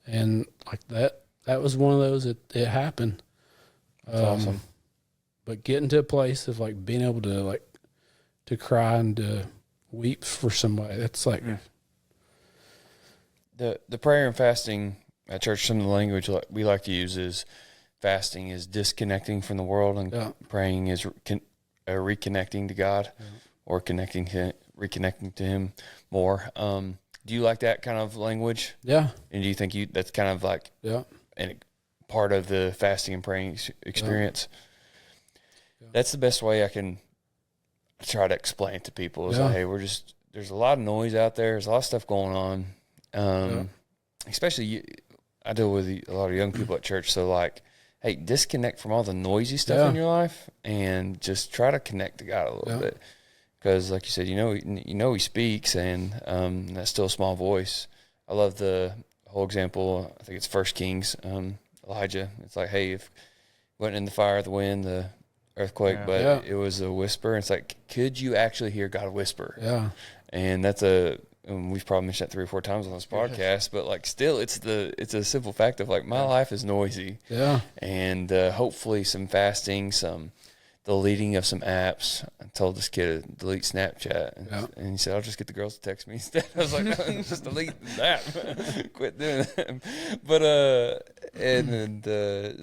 And like that was one of those, it happened. That's awesome. But getting to a place of like being able to like to cry and to weep for somebody, that's like the prayer and fasting at church. Some of the language we like to use is fasting is disconnecting from the world, and praying is reconnecting to God, or reconnecting to Him more. Do you like that kind of language? Yeah. And do you think that's kind of like part of the fasting and praying experience? Yeah. That's the best way I can try to explain it to people. Is like, hey, there's a lot of noise out there. There's a lot of stuff going on. Especially I deal with a lot of young people at church. So like, hey, disconnect from all the noisy stuff in your life and just try to connect to God a little bit. Because like you said, you know He speaks, and that's still a small voice. I love the whole example. I think it's 1 Kings, Elijah. It's like, hey, if went in the fire, the wind, the earthquake, but it was a whisper. It's like, could you actually hear God whisper? Yeah. And that's and we've probably mentioned that 3 or 4 times on this podcast, but like still it's a simple fact of like my life is noisy. Yeah. And hopefully some fasting, some deleting of some apps. I told this kid to delete Snapchat, and he said, I'll just get the girls to text me instead. I was like, no, just delete that. Quit doing that. But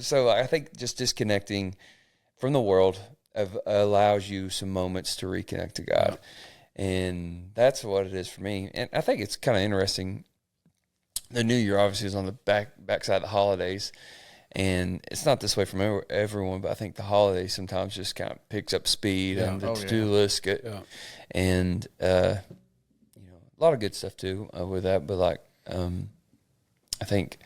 so I think just disconnecting from the world allows you some moments to reconnect to God. And that's what it is for me. And I think it's kind of interesting. The New Year obviously is on the backside of the holidays. And it's not this way from everyone, but I think the holidays sometimes just kind of picks up speed and the to-do list. And, a lot of good stuff too with that. But like, I think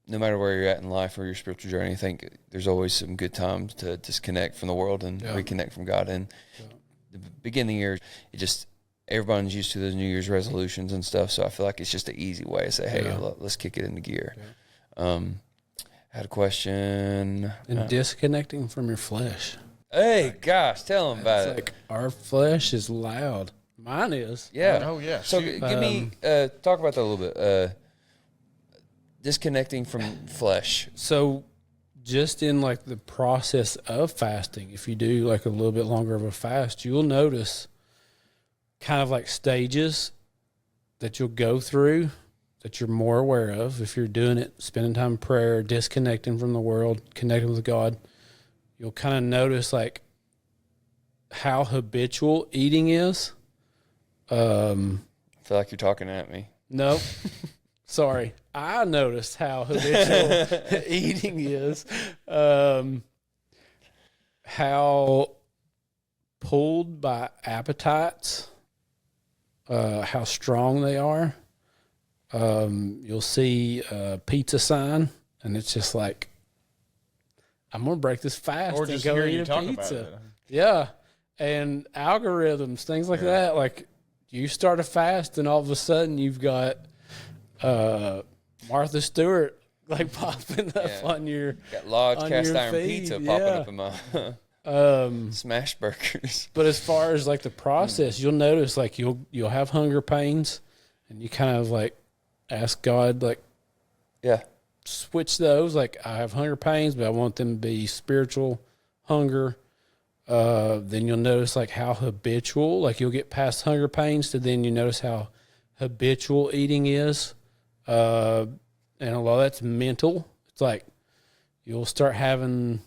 no matter where you're at in life or your spiritual journey, I think there's always some good times to disconnect from the world and reconnect from God. And the beginning of the year, everyone's used to those New Year's resolutions and stuff. So I feel like it's just an easy way to say, hey, let's kick it into gear. I had a question. And disconnecting from your flesh. Hey, gosh, tell them about it. Like our flesh is loud. Mine is. Yeah. Oh, yeah. So give me, talk about that a little bit. Disconnecting from flesh. So just in like the process of fasting, if you do like a little bit longer of a fast, you'll notice kind of like stages that you'll go through that you're more aware of. If you're doing it, spending time in prayer, disconnecting from the world, connecting with God, you'll kind of notice like how habitual eating is. I feel like you're talking at me. No, sorry. I noticed how habitual eating is. How pulled by appetites, how strong they are. You'll see a pizza sign, and it's just like, I'm going to break this fast Or and just go hearing eat you a talk pizza. about it. Yeah. And algorithms, things like that. Like you start a fast and all of a sudden you've got Martha Stewart like popping up on your got large on cast your iron feed. pizza popping up in my smash burgers. But as far as like the process, you'll notice like you'll have hunger pains and you kind of like ask God like switch those. Like I have hunger pains, but I want them to be spiritual hunger. Then you'll notice like how habitual, like you'll get past hunger pains to then you notice how habitual eating is. And a lot of that's mental. It's like you'll start having,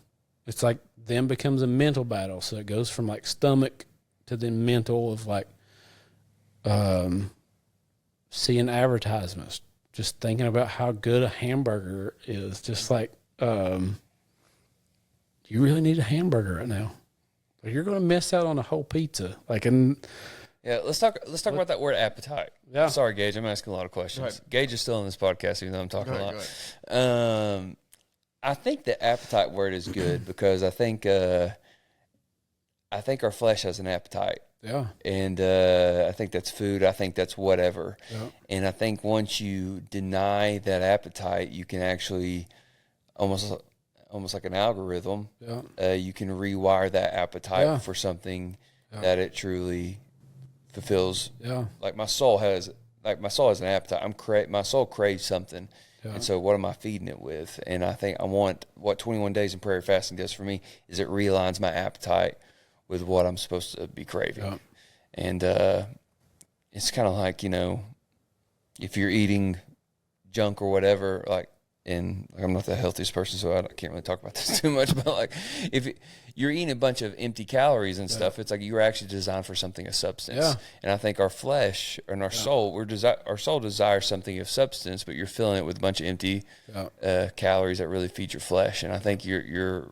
it's like then becomes a mental battle. So it goes from like stomach to then mental of like seeing advertisements, just thinking about how good a hamburger is. Just like, you really need a hamburger right now. You're going to miss out on a whole pizza. Like, and let's talk about that word appetite. Yeah. Sorry, Gage. I'm asking a lot of questions. Right. Gage is still in this podcast, even though I'm talking Go a ahead, lot. I think the appetite word is good because I think our flesh has an appetite. yeah, And I think that's food. I think that's whatever. yeah, And I think once you deny that appetite, you can actually almost like an algorithm. yeah, You can rewire that appetite Yeah. for something that it truly fulfills. yeah, Like my soul has an appetite. My soul craves something. Yeah. And so what am I feeding it with? And I think I want what 21 days in prayer and fasting does for me is it realigns my appetite with what I'm supposed to be craving. Yeah. And it's kind of like, if you're eating junk or whatever, like, and like, I'm not the healthiest person, so I can't really talk about this too much, but like if you're eating a bunch of empty calories and stuff, it's like you're actually designed for something of substance. Yeah. And I think our flesh and our soul, our soul desires something of substance, but you're filling it with a bunch of empty calories that really feed your flesh. And I think you're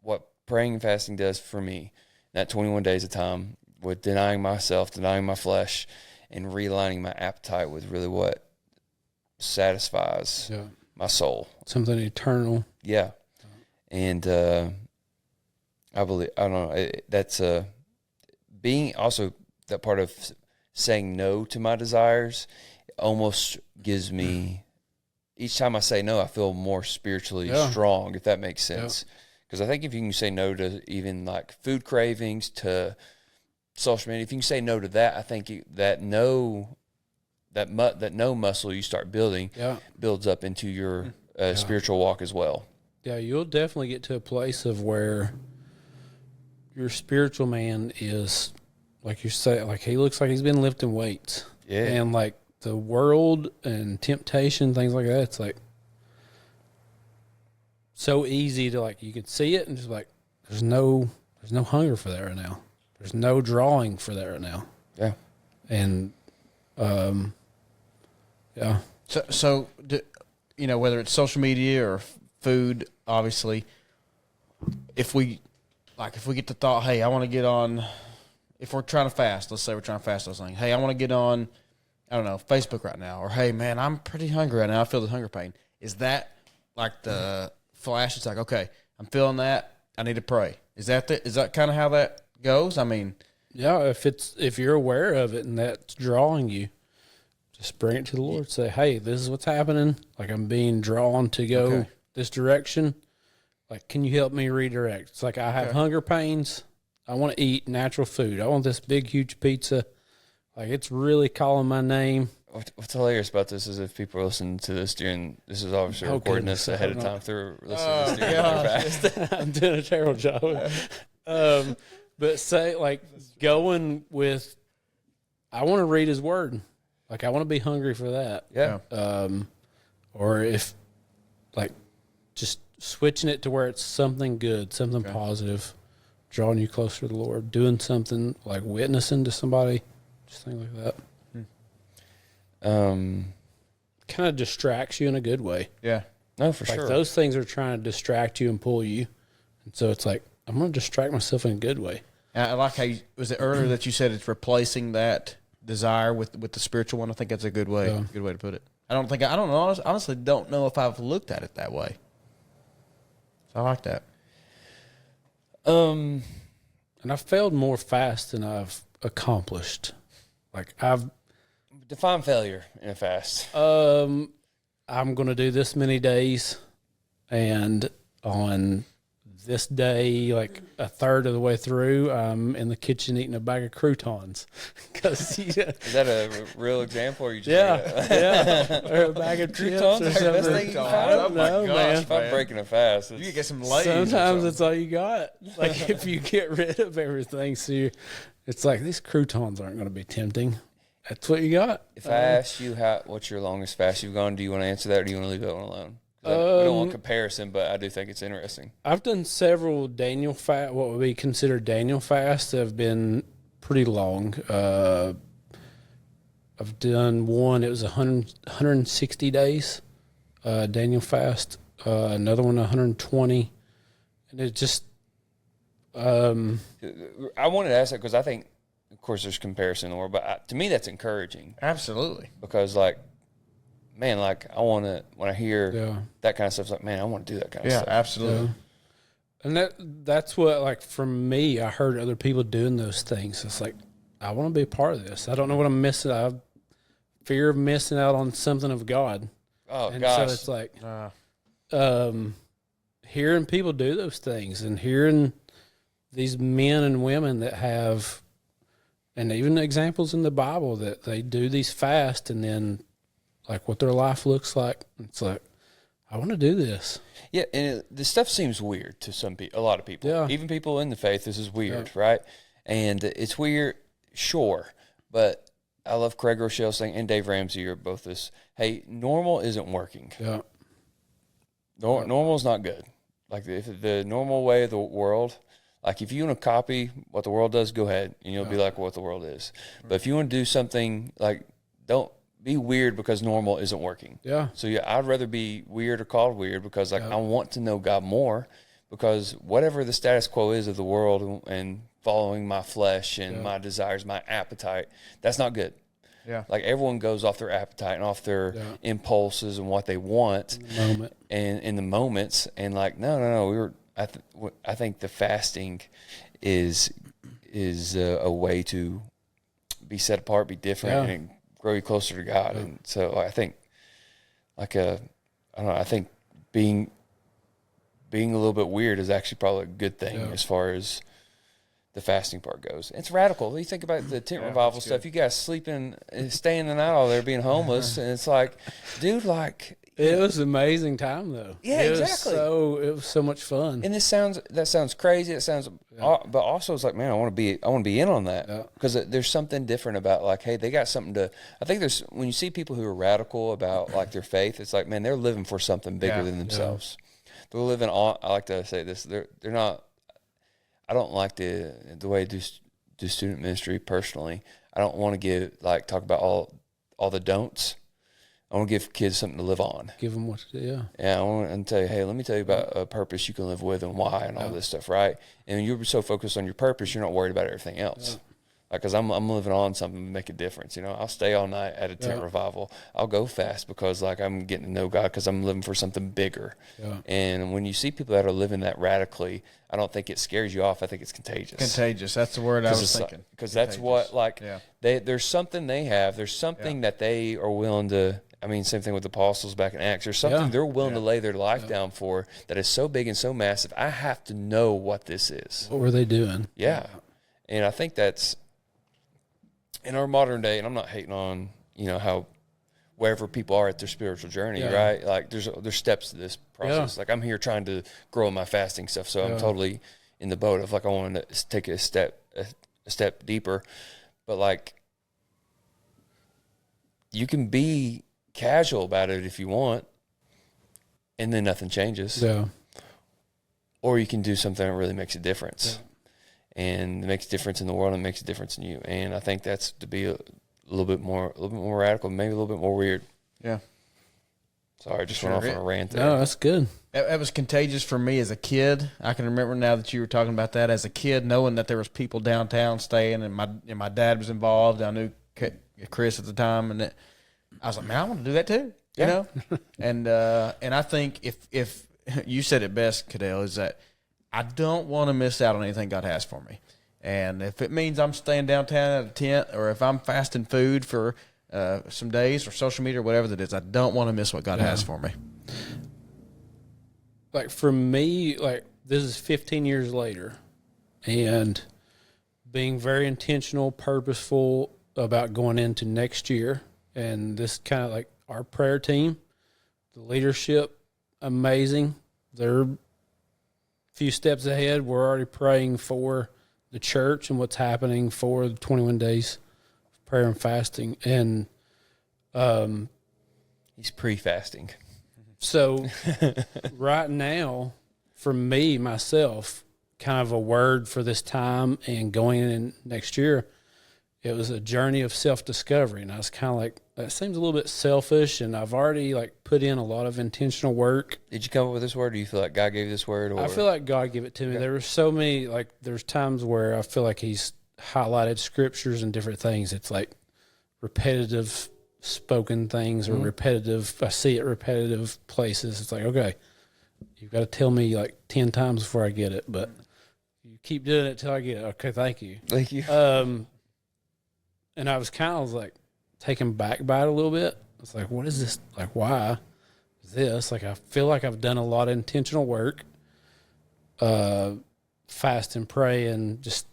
what praying and fasting does for me, that 21 days of time, with denying myself, denying my flesh, and realigning my appetite with really what satisfies yeah. my soul. Something eternal. Yeah. And I don't know, that's being also that part of saying no to my desires almost gives me, each time I say no, I feel more spiritually strong, if that makes sense. Because I think if you can say no to even like food cravings, to social media, if you can say no to that, I think that no muscle you start building builds up into your spiritual walk as well. Yeah, you'll definitely get to a place of where your spiritual man is, like you say, like he looks like he's been lifting weights. Yeah. And like the world and temptation, things like that, it's like so easy to like, you can see it and just like, there's no hunger for that right now. There's no drawing for that right now. Yeah. And, yeah. So, whether it's social media or food, obviously, if we get the thought, hey, I want to get on, if we're trying to fast, let's say we're trying to fast those things. Hey, I want to get on, I don't know, Facebook right now. Or, hey, man, I'm pretty hungry right now. I feel the hunger pain. Is that like the flash? It's like, okay, I'm feeling that. I need to pray. Is that kind of how that goes? I mean, yeah, if you're aware of it and that's drawing you, just bring it to the Lord. Say, hey, this is what's happening. Like I'm being drawn to go this direction. Like, can you help me redirect? It's like I have hunger pains. I want to eat natural food. I want this big, huge pizza. Like it's really calling my name. What's hilarious about this is if people are listening to this this is obviously recording this ahead of time. If they're listening to this during fast. I'm doing a terrible job. But say like going with, I want to read his word. Like I want to be hungry for that. Yeah. Or if like just switching it to where it's something good, something positive, drawing you closer to the Lord, doing something like witnessing to somebody, just things like that. Kind of distracts you in a good way. yeah. No, for Like sure. those things are trying to distract you and pull you. And so it's like, I'm going to distract myself in a good way. I like how was it earlier that you said it's replacing that desire with the spiritual one? I think that's a good way. Good way to put it. I honestly don't know if I've looked at it that way. So I like that. Um, And I've failed more fast than I've accomplished. Like define failure in a fast. I'm going to do this many days, and on this day, like a third of the way through, I'm in the kitchen eating a bag of croutons. Because Is that a real example, or you just or a bag of croutons chips or are the best something. thing you can I find? don't Oh my know, gosh, man. If I'm breaking a fast, You it's- could get some Lay's. Sometimes that's all you got. Like if you get rid of everything, it's like these croutons aren't going to be tempting. That's what you got. If I ask you what's your longest fast you've gone, do you want to answer that, or do you want to leave that one alone? 'Cause we don't want comparison, but I do think it's interesting. I've done several Daniel fast, what would be considered Daniel fasts, that have been pretty long. I've done one. It was 160 days, Daniel fast. Another one, 120, and it just. I wanted to ask that because I think, of course, there's comparison in the world, but to me, that's encouraging Absolutely. because, like, man, like I want to when I hear Yeah. that kind of stuff, it's like, man, I want to do that kind of Yeah, stuff. absolutely. And that's what, like, for me, I heard other people doing those things. It's like, I want to be a part of this. I don't know what I'm missing. I have fear of missing out on something of God. Oh And gosh, so it's like, Uh, hearing people do those things and hearing these men and women that have, and even examples in the Bible that they do these fasts and then like what their life looks like. It's like, I want to do this. yeah, and this stuff seems weird to some people, a lot of people, Yeah. even people in the faith. This is weird, right? And it's weird, sure, but I love Craig Rochelle saying, and Dave Ramsey are both this. Hey, normal isn't working. Yeah. Normal is not good. Like if the normal way of the world, like if you want to copy what the world does, go ahead and you'll be like what the world is. But if you want to do something, like don't be weird because normal isn't working. Yeah. So yeah, I'd rather be weird or called weird because like I want to know God more, because whatever the status quo is of the world and following my flesh and my desires, my appetite, that's not good. Yeah. Like everyone goes off their appetite and off their impulses and what they want Moment. and in the moments, and like no, I think the fasting is a way to be set apart, be different, and grow you closer to God. And so I think I don't know, I think being a little bit weird is actually probably a good thing as far as the fasting part goes. It's radical. You think about the tent revival stuff. You guys sleeping, staying the night all there, being homeless, and it's like, dude, like It was an amazing time though. Yeah, it exactly. It was so much fun. And that sounds crazy. It sounds, but also it's like, man, I want to be in on that because there's something different about like, hey, they got something to. I think there's when you see people who are radical about like their faith, it's like, man, they're living for something bigger than themselves. They're living on. I like to say this. They're not. I don't like the way I do student ministry personally. I don't want to talk about all the don'ts. I want to give kids something to live on. Give them what to do. Yeah. Yeah, I want to tell you, hey, let me tell you about a purpose you can live with and why and all this stuff, right? And you're so focused on your purpose, you're not worried about everything else. Like, because I'm living on something to make a difference. You know, I'll stay all night at a tent revival. I'll go fast because, like, I'm getting to know God because I'm living for something bigger. Yeah. And when you see people that are living that radically, I don't think it scares you off. I think it's contagious. Contagious. That's the word I was thinking. Because that's what, like, there's something they have. There's something that they are willing to. I mean, same thing with the apostles back in Acts. There's something they're willing to lay their life down for that is so big and so massive. I have to know what this is. What were they doing? Yeah. And I think that's in our modern day, and I'm not hating on, you know, how wherever people are at their spiritual journey, right? Like there's steps to this process. Like I'm here trying to grow in my fasting stuff. So I'm totally in the boat of like, I want to take a step deeper, but like you can be casual about it if you want, and then nothing changes. Yeah. Or you can do something that really makes a difference, and it makes a difference in the world and makes a difference in you. And I think that's to be a little bit more radical, maybe a little bit more weird. Yeah. Sorry, I just went off on a rant there. No, that's good. That was contagious for me as a kid. I can remember now that you were talking about that as a kid, knowing that there was people downtown staying, and my dad was involved. I knew Chris at the time, and I was like, man, I want to do that too. You know, and I think if you said it best, Caddell, is that I don't want to miss out on anything God has for me. And if it means I'm staying downtown at a tent, or if I'm fasting food for some days or social media or whatever that is, I don't want to miss what God has for me. Like for me, like this is 15 years later, and being very intentional, purposeful about going into next year. And this kind of like our prayer team, the leadership, amazing. They're a few steps ahead. We're already praying for the church and what's happening for the 21 days of prayer and fasting. And He's pre-fasting. so right now, for me, myself, kind of a word for this time and going in next year, it was a journey of self-discovery. And I was kind of like, that seems a little bit selfish, and I've already like put in a lot of intentional work. Did you come up with this word, or do you feel like God gave you this word? Or? I feel like God gave it to me. Okay. There were so many, like there's times where I feel like he's highlighted scriptures and different things. It's like repetitive spoken things or repetitive. I see it repetitive places. It's like, okay, you've got to tell me like 10 times before I get it, but you keep doing it till I get it. Okay, thank you. Thank you. And I was kind of like taken back by it a little bit. It's like, what is this? Like, why is this? Like, I feel like I've done a lot of intentional work, fast and pray, and just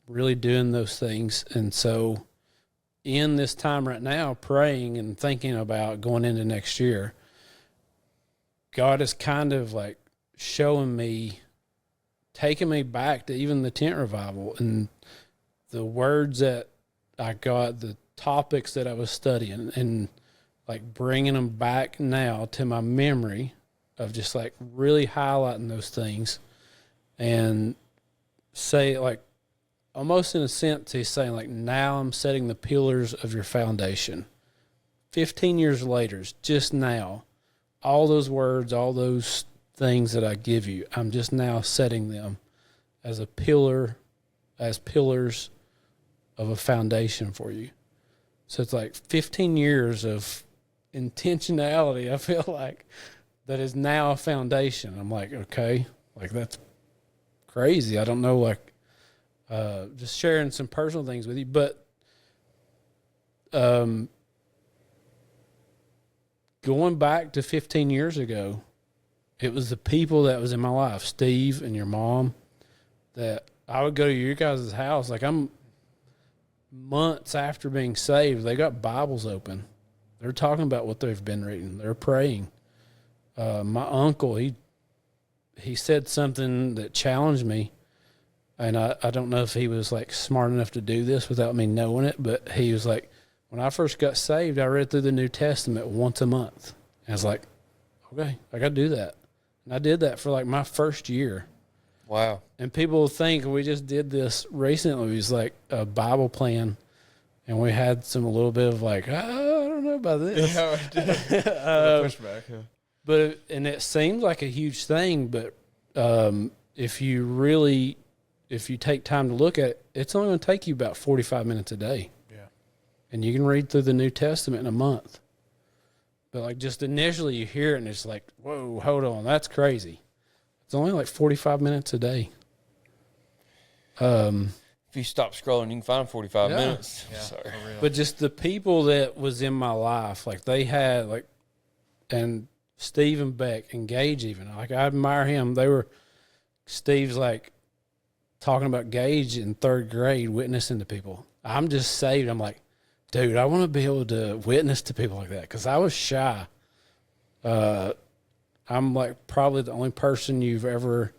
really doing those things. And so in this time right now, praying and thinking about going into next year, God is kind of like showing me, taking me back to even the tent revival and the words that I got, the topics that I was studying, and like bringing them back now to my memory of just like really highlighting those things and say like, almost in a sense, he's saying like, now I'm setting the pillars of your foundation. 15 years later, just now, all those words, all those things that I give you, I'm just now setting them as a pillar, as pillars of a foundation for you. So it's like 15 years of intentionality, I feel like, that is now a foundation. I'm like, okay, like that's crazy. I don't know, like, just sharing some personal things with you, but going back to 15 years ago, it was the people that was in my life, Steve and your mom, that I would go to your guys' house. Like I'm months after being saved, they got Bibles open. They're talking about what they've been reading. They're praying. My uncle, he said something that challenged me. And I don't know if he was like smart enough to do this without me knowing it, but he was like, when I first got saved, I read through the New Testament once a month. And I was like, okay, I got to do that. And I did that for like my first year. Wow. And people think we just did this recently. It was like a Bible plan, and we had a little bit of like, I don't know about this. Yeah, I did. Pushback. Yeah. But and it seems like a huge thing, but if you take time to look at it, it's only going to take you about 45 minutes a day. Yeah. And you can read through the New Testament in a month. But like just initially you hear it and it's like, whoa, hold on, that's crazy. It's only like 45 minutes a day. If you stop scrolling, you can find 45 minutes. Yeah, sorry. But just the people that was in my life, like they had like, and Steve and Beck and Gage even, like I admire him. Steve's like talking about Gage in third grade, witnessing to people. I'm just saved. I'm like, dude, I want to be able to witness to people like that because I was shy. I'm like probably the only person you've ever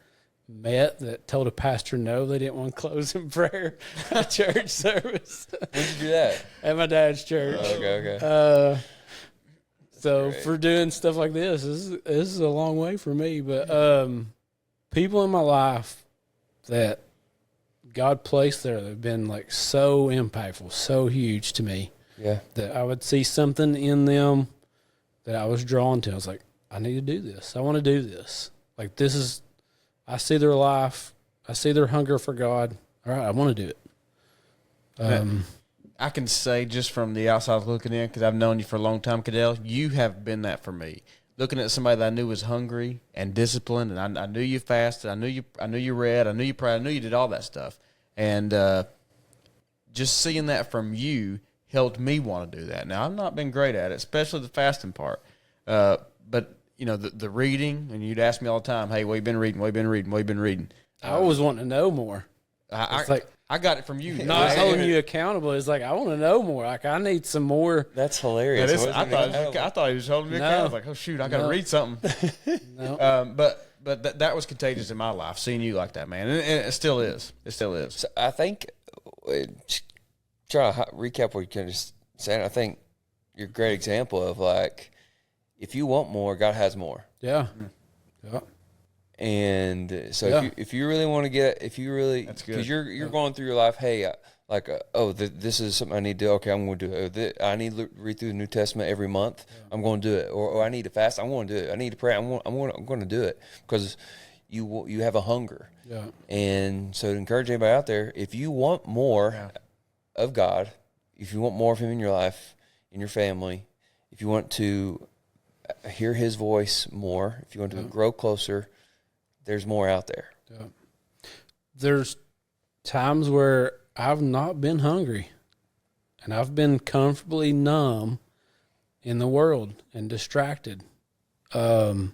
met that told a pastor no, they didn't want to close in prayer at church service. When did you do that? At my dad's church. Okay. So great. for doing stuff like this is a long way for me. But people in my life that God placed there that have been like so impactful, so huge to me. Yeah. That I would see something in them that I was drawn to. I was like, I need to do this. I want to do this. Like I see their life. I see their hunger for God. All right, I want to do it. I can say just from the outside looking in, because I've known you for a long time, Caddell, you have been that for me. looking at somebody that I knew was hungry and disciplined, and I knew you fasted, I knew you read, I knew you prayed, I knew you did all that stuff, and just seeing that from you helped me want to do that. Now, I've not been great at it, especially the fasting part, but you know, the reading, and you'd ask me all the time, hey, what you been reading? What you been reading? What you been reading? I always want to know more. I got it from you. Not holding you accountable. It's like, I want to know more. Like, I need some more. That's hilarious. I thought he was holding me accountable. I was like, oh, shoot, I got to read something. No. But that was contagious in my life, seeing you like that, man. And it still is. It still is. So I think, trying to recap what you kind of just said, I think you're a great example of, like, if you want more, God has more. Yeah. Yeah. And so if you really want to that's good. because you're going through your life, hey, this is something I need to do. Okay, I'm going to do it. I need to read through the New Testament every month. Yeah. I'm going to do it. Or I need to fast. I'm going to do it. I need to pray. I'm going to do it because you have a hunger. Yeah. And so to encourage anybody out there, if you want more of God, if you want more of Him in your life, in your family, if you want to hear His voice more, if you want to grow closer, there's more out there. Yeah. There's times where I've not been hungry, and I've been comfortably numb in the world and distracted, and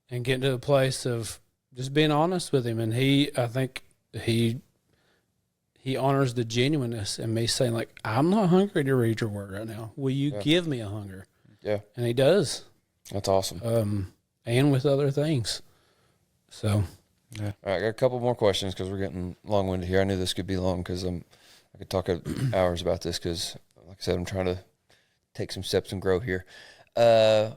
getting to a place of just being honest with Him. And I think he honors the genuineness in me saying, like, I'm not hungry to read your word right now. Will you give me a hunger? Yeah. And He does. That's awesome. And with other things. So, yeah. All right, I got a couple more questions because we're getting long-winded here. I knew this could be long because I could talk hours about this because, like I said, I'm trying to take some steps and grow here. If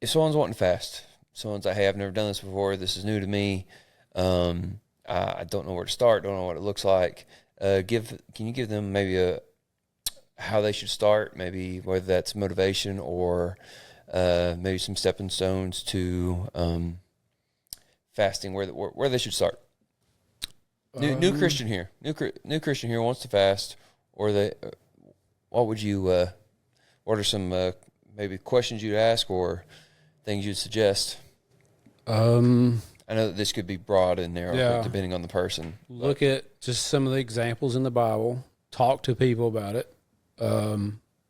someone's wanting to fast, someone's like, hey, I've never done this before. This is new to me. I don't know where to start. Don't know what it looks like. Can you give them maybe how they should start? Maybe whether that's motivation or maybe some stepping stones to fasting, where they should start. New Christian here, new Christian here wants to fast, or what would you? What are some maybe questions you'd ask or things you'd suggest? I know that this could be broad and narrow, depending on the person. Look at just some of the examples in the Bible. Talk to people about it.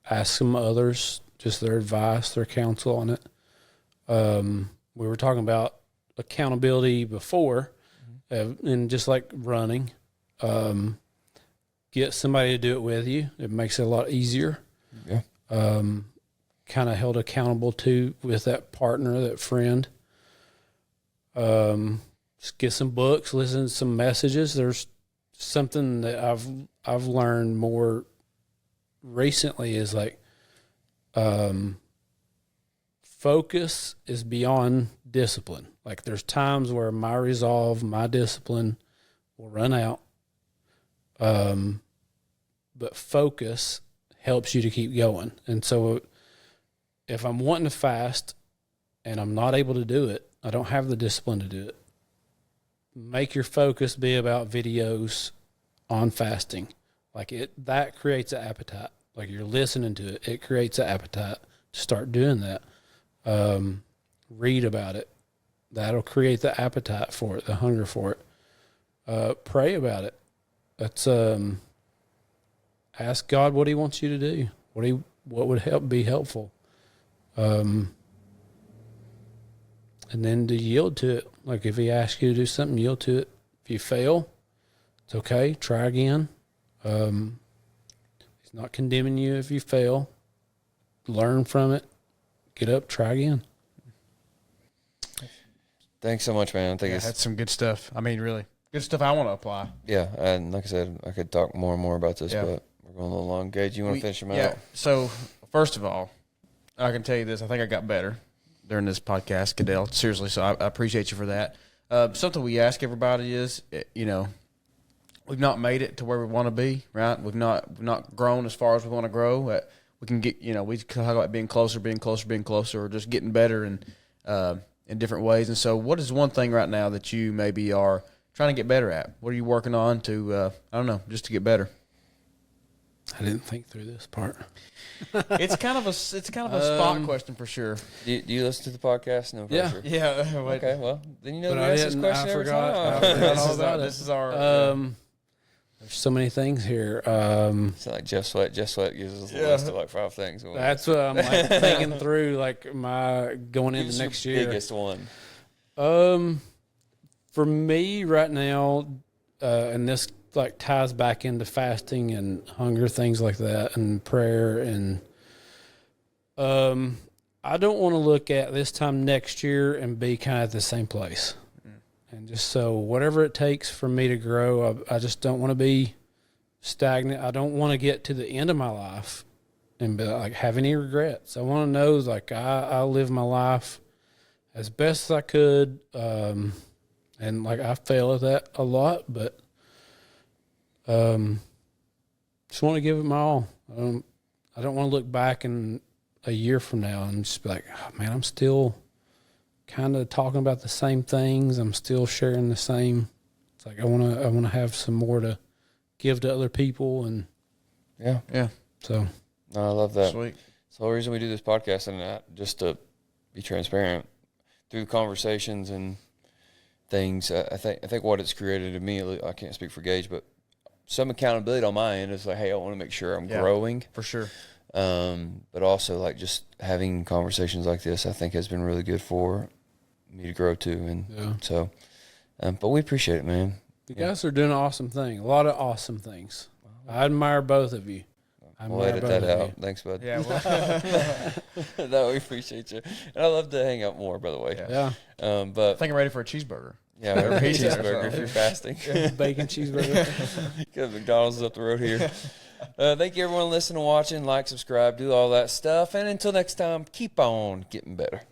Ask some others just their advice, their counsel on it. We were talking about accountability before, and just like running, get somebody to do it with you. It makes it a lot easier. Yeah. Kind of held accountable with that partner, that friend. Just get some books, listen to some messages. There's something that I've learned more recently is like, focus is beyond discipline. Like there's times where my resolve, my discipline will run out. But focus helps you to keep going. And so if I'm wanting to fast and I'm not able to do it, I don't have the discipline to do it. Make your focus be about videos on fasting. Like that creates an appetite. Like you're listening to it, it creates an appetite to start doing that. Read about it. That'll create the appetite for it, the hunger for it. Pray about it. That's ask God what He wants you to do. What would be helpful. And then to yield to it. Like if He asks you to do something, yield to it. If you fail, it's okay. Try again. He's not condemning you if you fail. Learn from it. Get up, try again. Thanks so much, man. I think that's some good stuff. I mean, really good stuff I want to apply. Yeah, and like I said, I could talk more and more about this, but we're going a little long. Gage, you want to finish them out? So, first of all, I can tell you this. I think I got better during this podcast, Caddell. Seriously, so I appreciate you for that. Something we ask everybody is, we've not made it to where we want to be, right? We've not grown as far as we want to grow. We can get, we talk about being closer, or just getting better in different ways. And so what is one thing right now that you maybe are trying to get better at? What are you working on to, just to get better? I didn't think through this part. It's kind of a spot question for sure. Do you listen to the podcast? No Yeah. pressure. Yeah. Okay, well, then you know But we I ask this didn't. question I every forgot. time. I forgot all This is about our- it. this is our, There's so many things here. It's like Jeff Sweat. Jeff Sweat gives us a list of like 5 things. That's what I'm like thinking through, like my going Give into us next your year. biggest one. For me right now, and this like ties back into fasting and hunger, things like that, and prayer, and I don't want to look at this time next year and be kind of at the same place. And just so whatever it takes for me to grow, I just don't want to be stagnant. I don't want to get to the end of my life and be like have any regrets. I want to know like I live my life as best as I could, and like I fail at that a lot, but just want to give it my all. I don't want to look back in a year from now and just be like, oh, man, I'm still kind of talking about the same things. I'm still sharing the same. It's like I want to have some more to give to other people, and yeah. so No, I love that. Sweet. So the reason we do this podcast and that just to be transparent through conversations and things. I think what it's created immediately. I can't speak for Gage, but some accountability on my end is like, hey, I want to make sure I'm growing For sure. But also like just having conversations like this, I think has been really good for me to grow too. And so, but we appreciate it, man. you guys are doing an awesome thing. A lot of awesome things. I admire both of you. We'll edit that out. Thanks, bud. Yeah. Well, No, we appreciate you. And I love to hang out more, by the way. Yeah. But I think I'm ready for a cheeseburger. yeah, whatever, a Pizza or cheeseburger if something. you're fasting. Bacon cheeseburger. Good, McDonald's is up the road here. Thank you, everyone, listening, watching, like, subscribe, do all that stuff. And until next time, keep on getting better.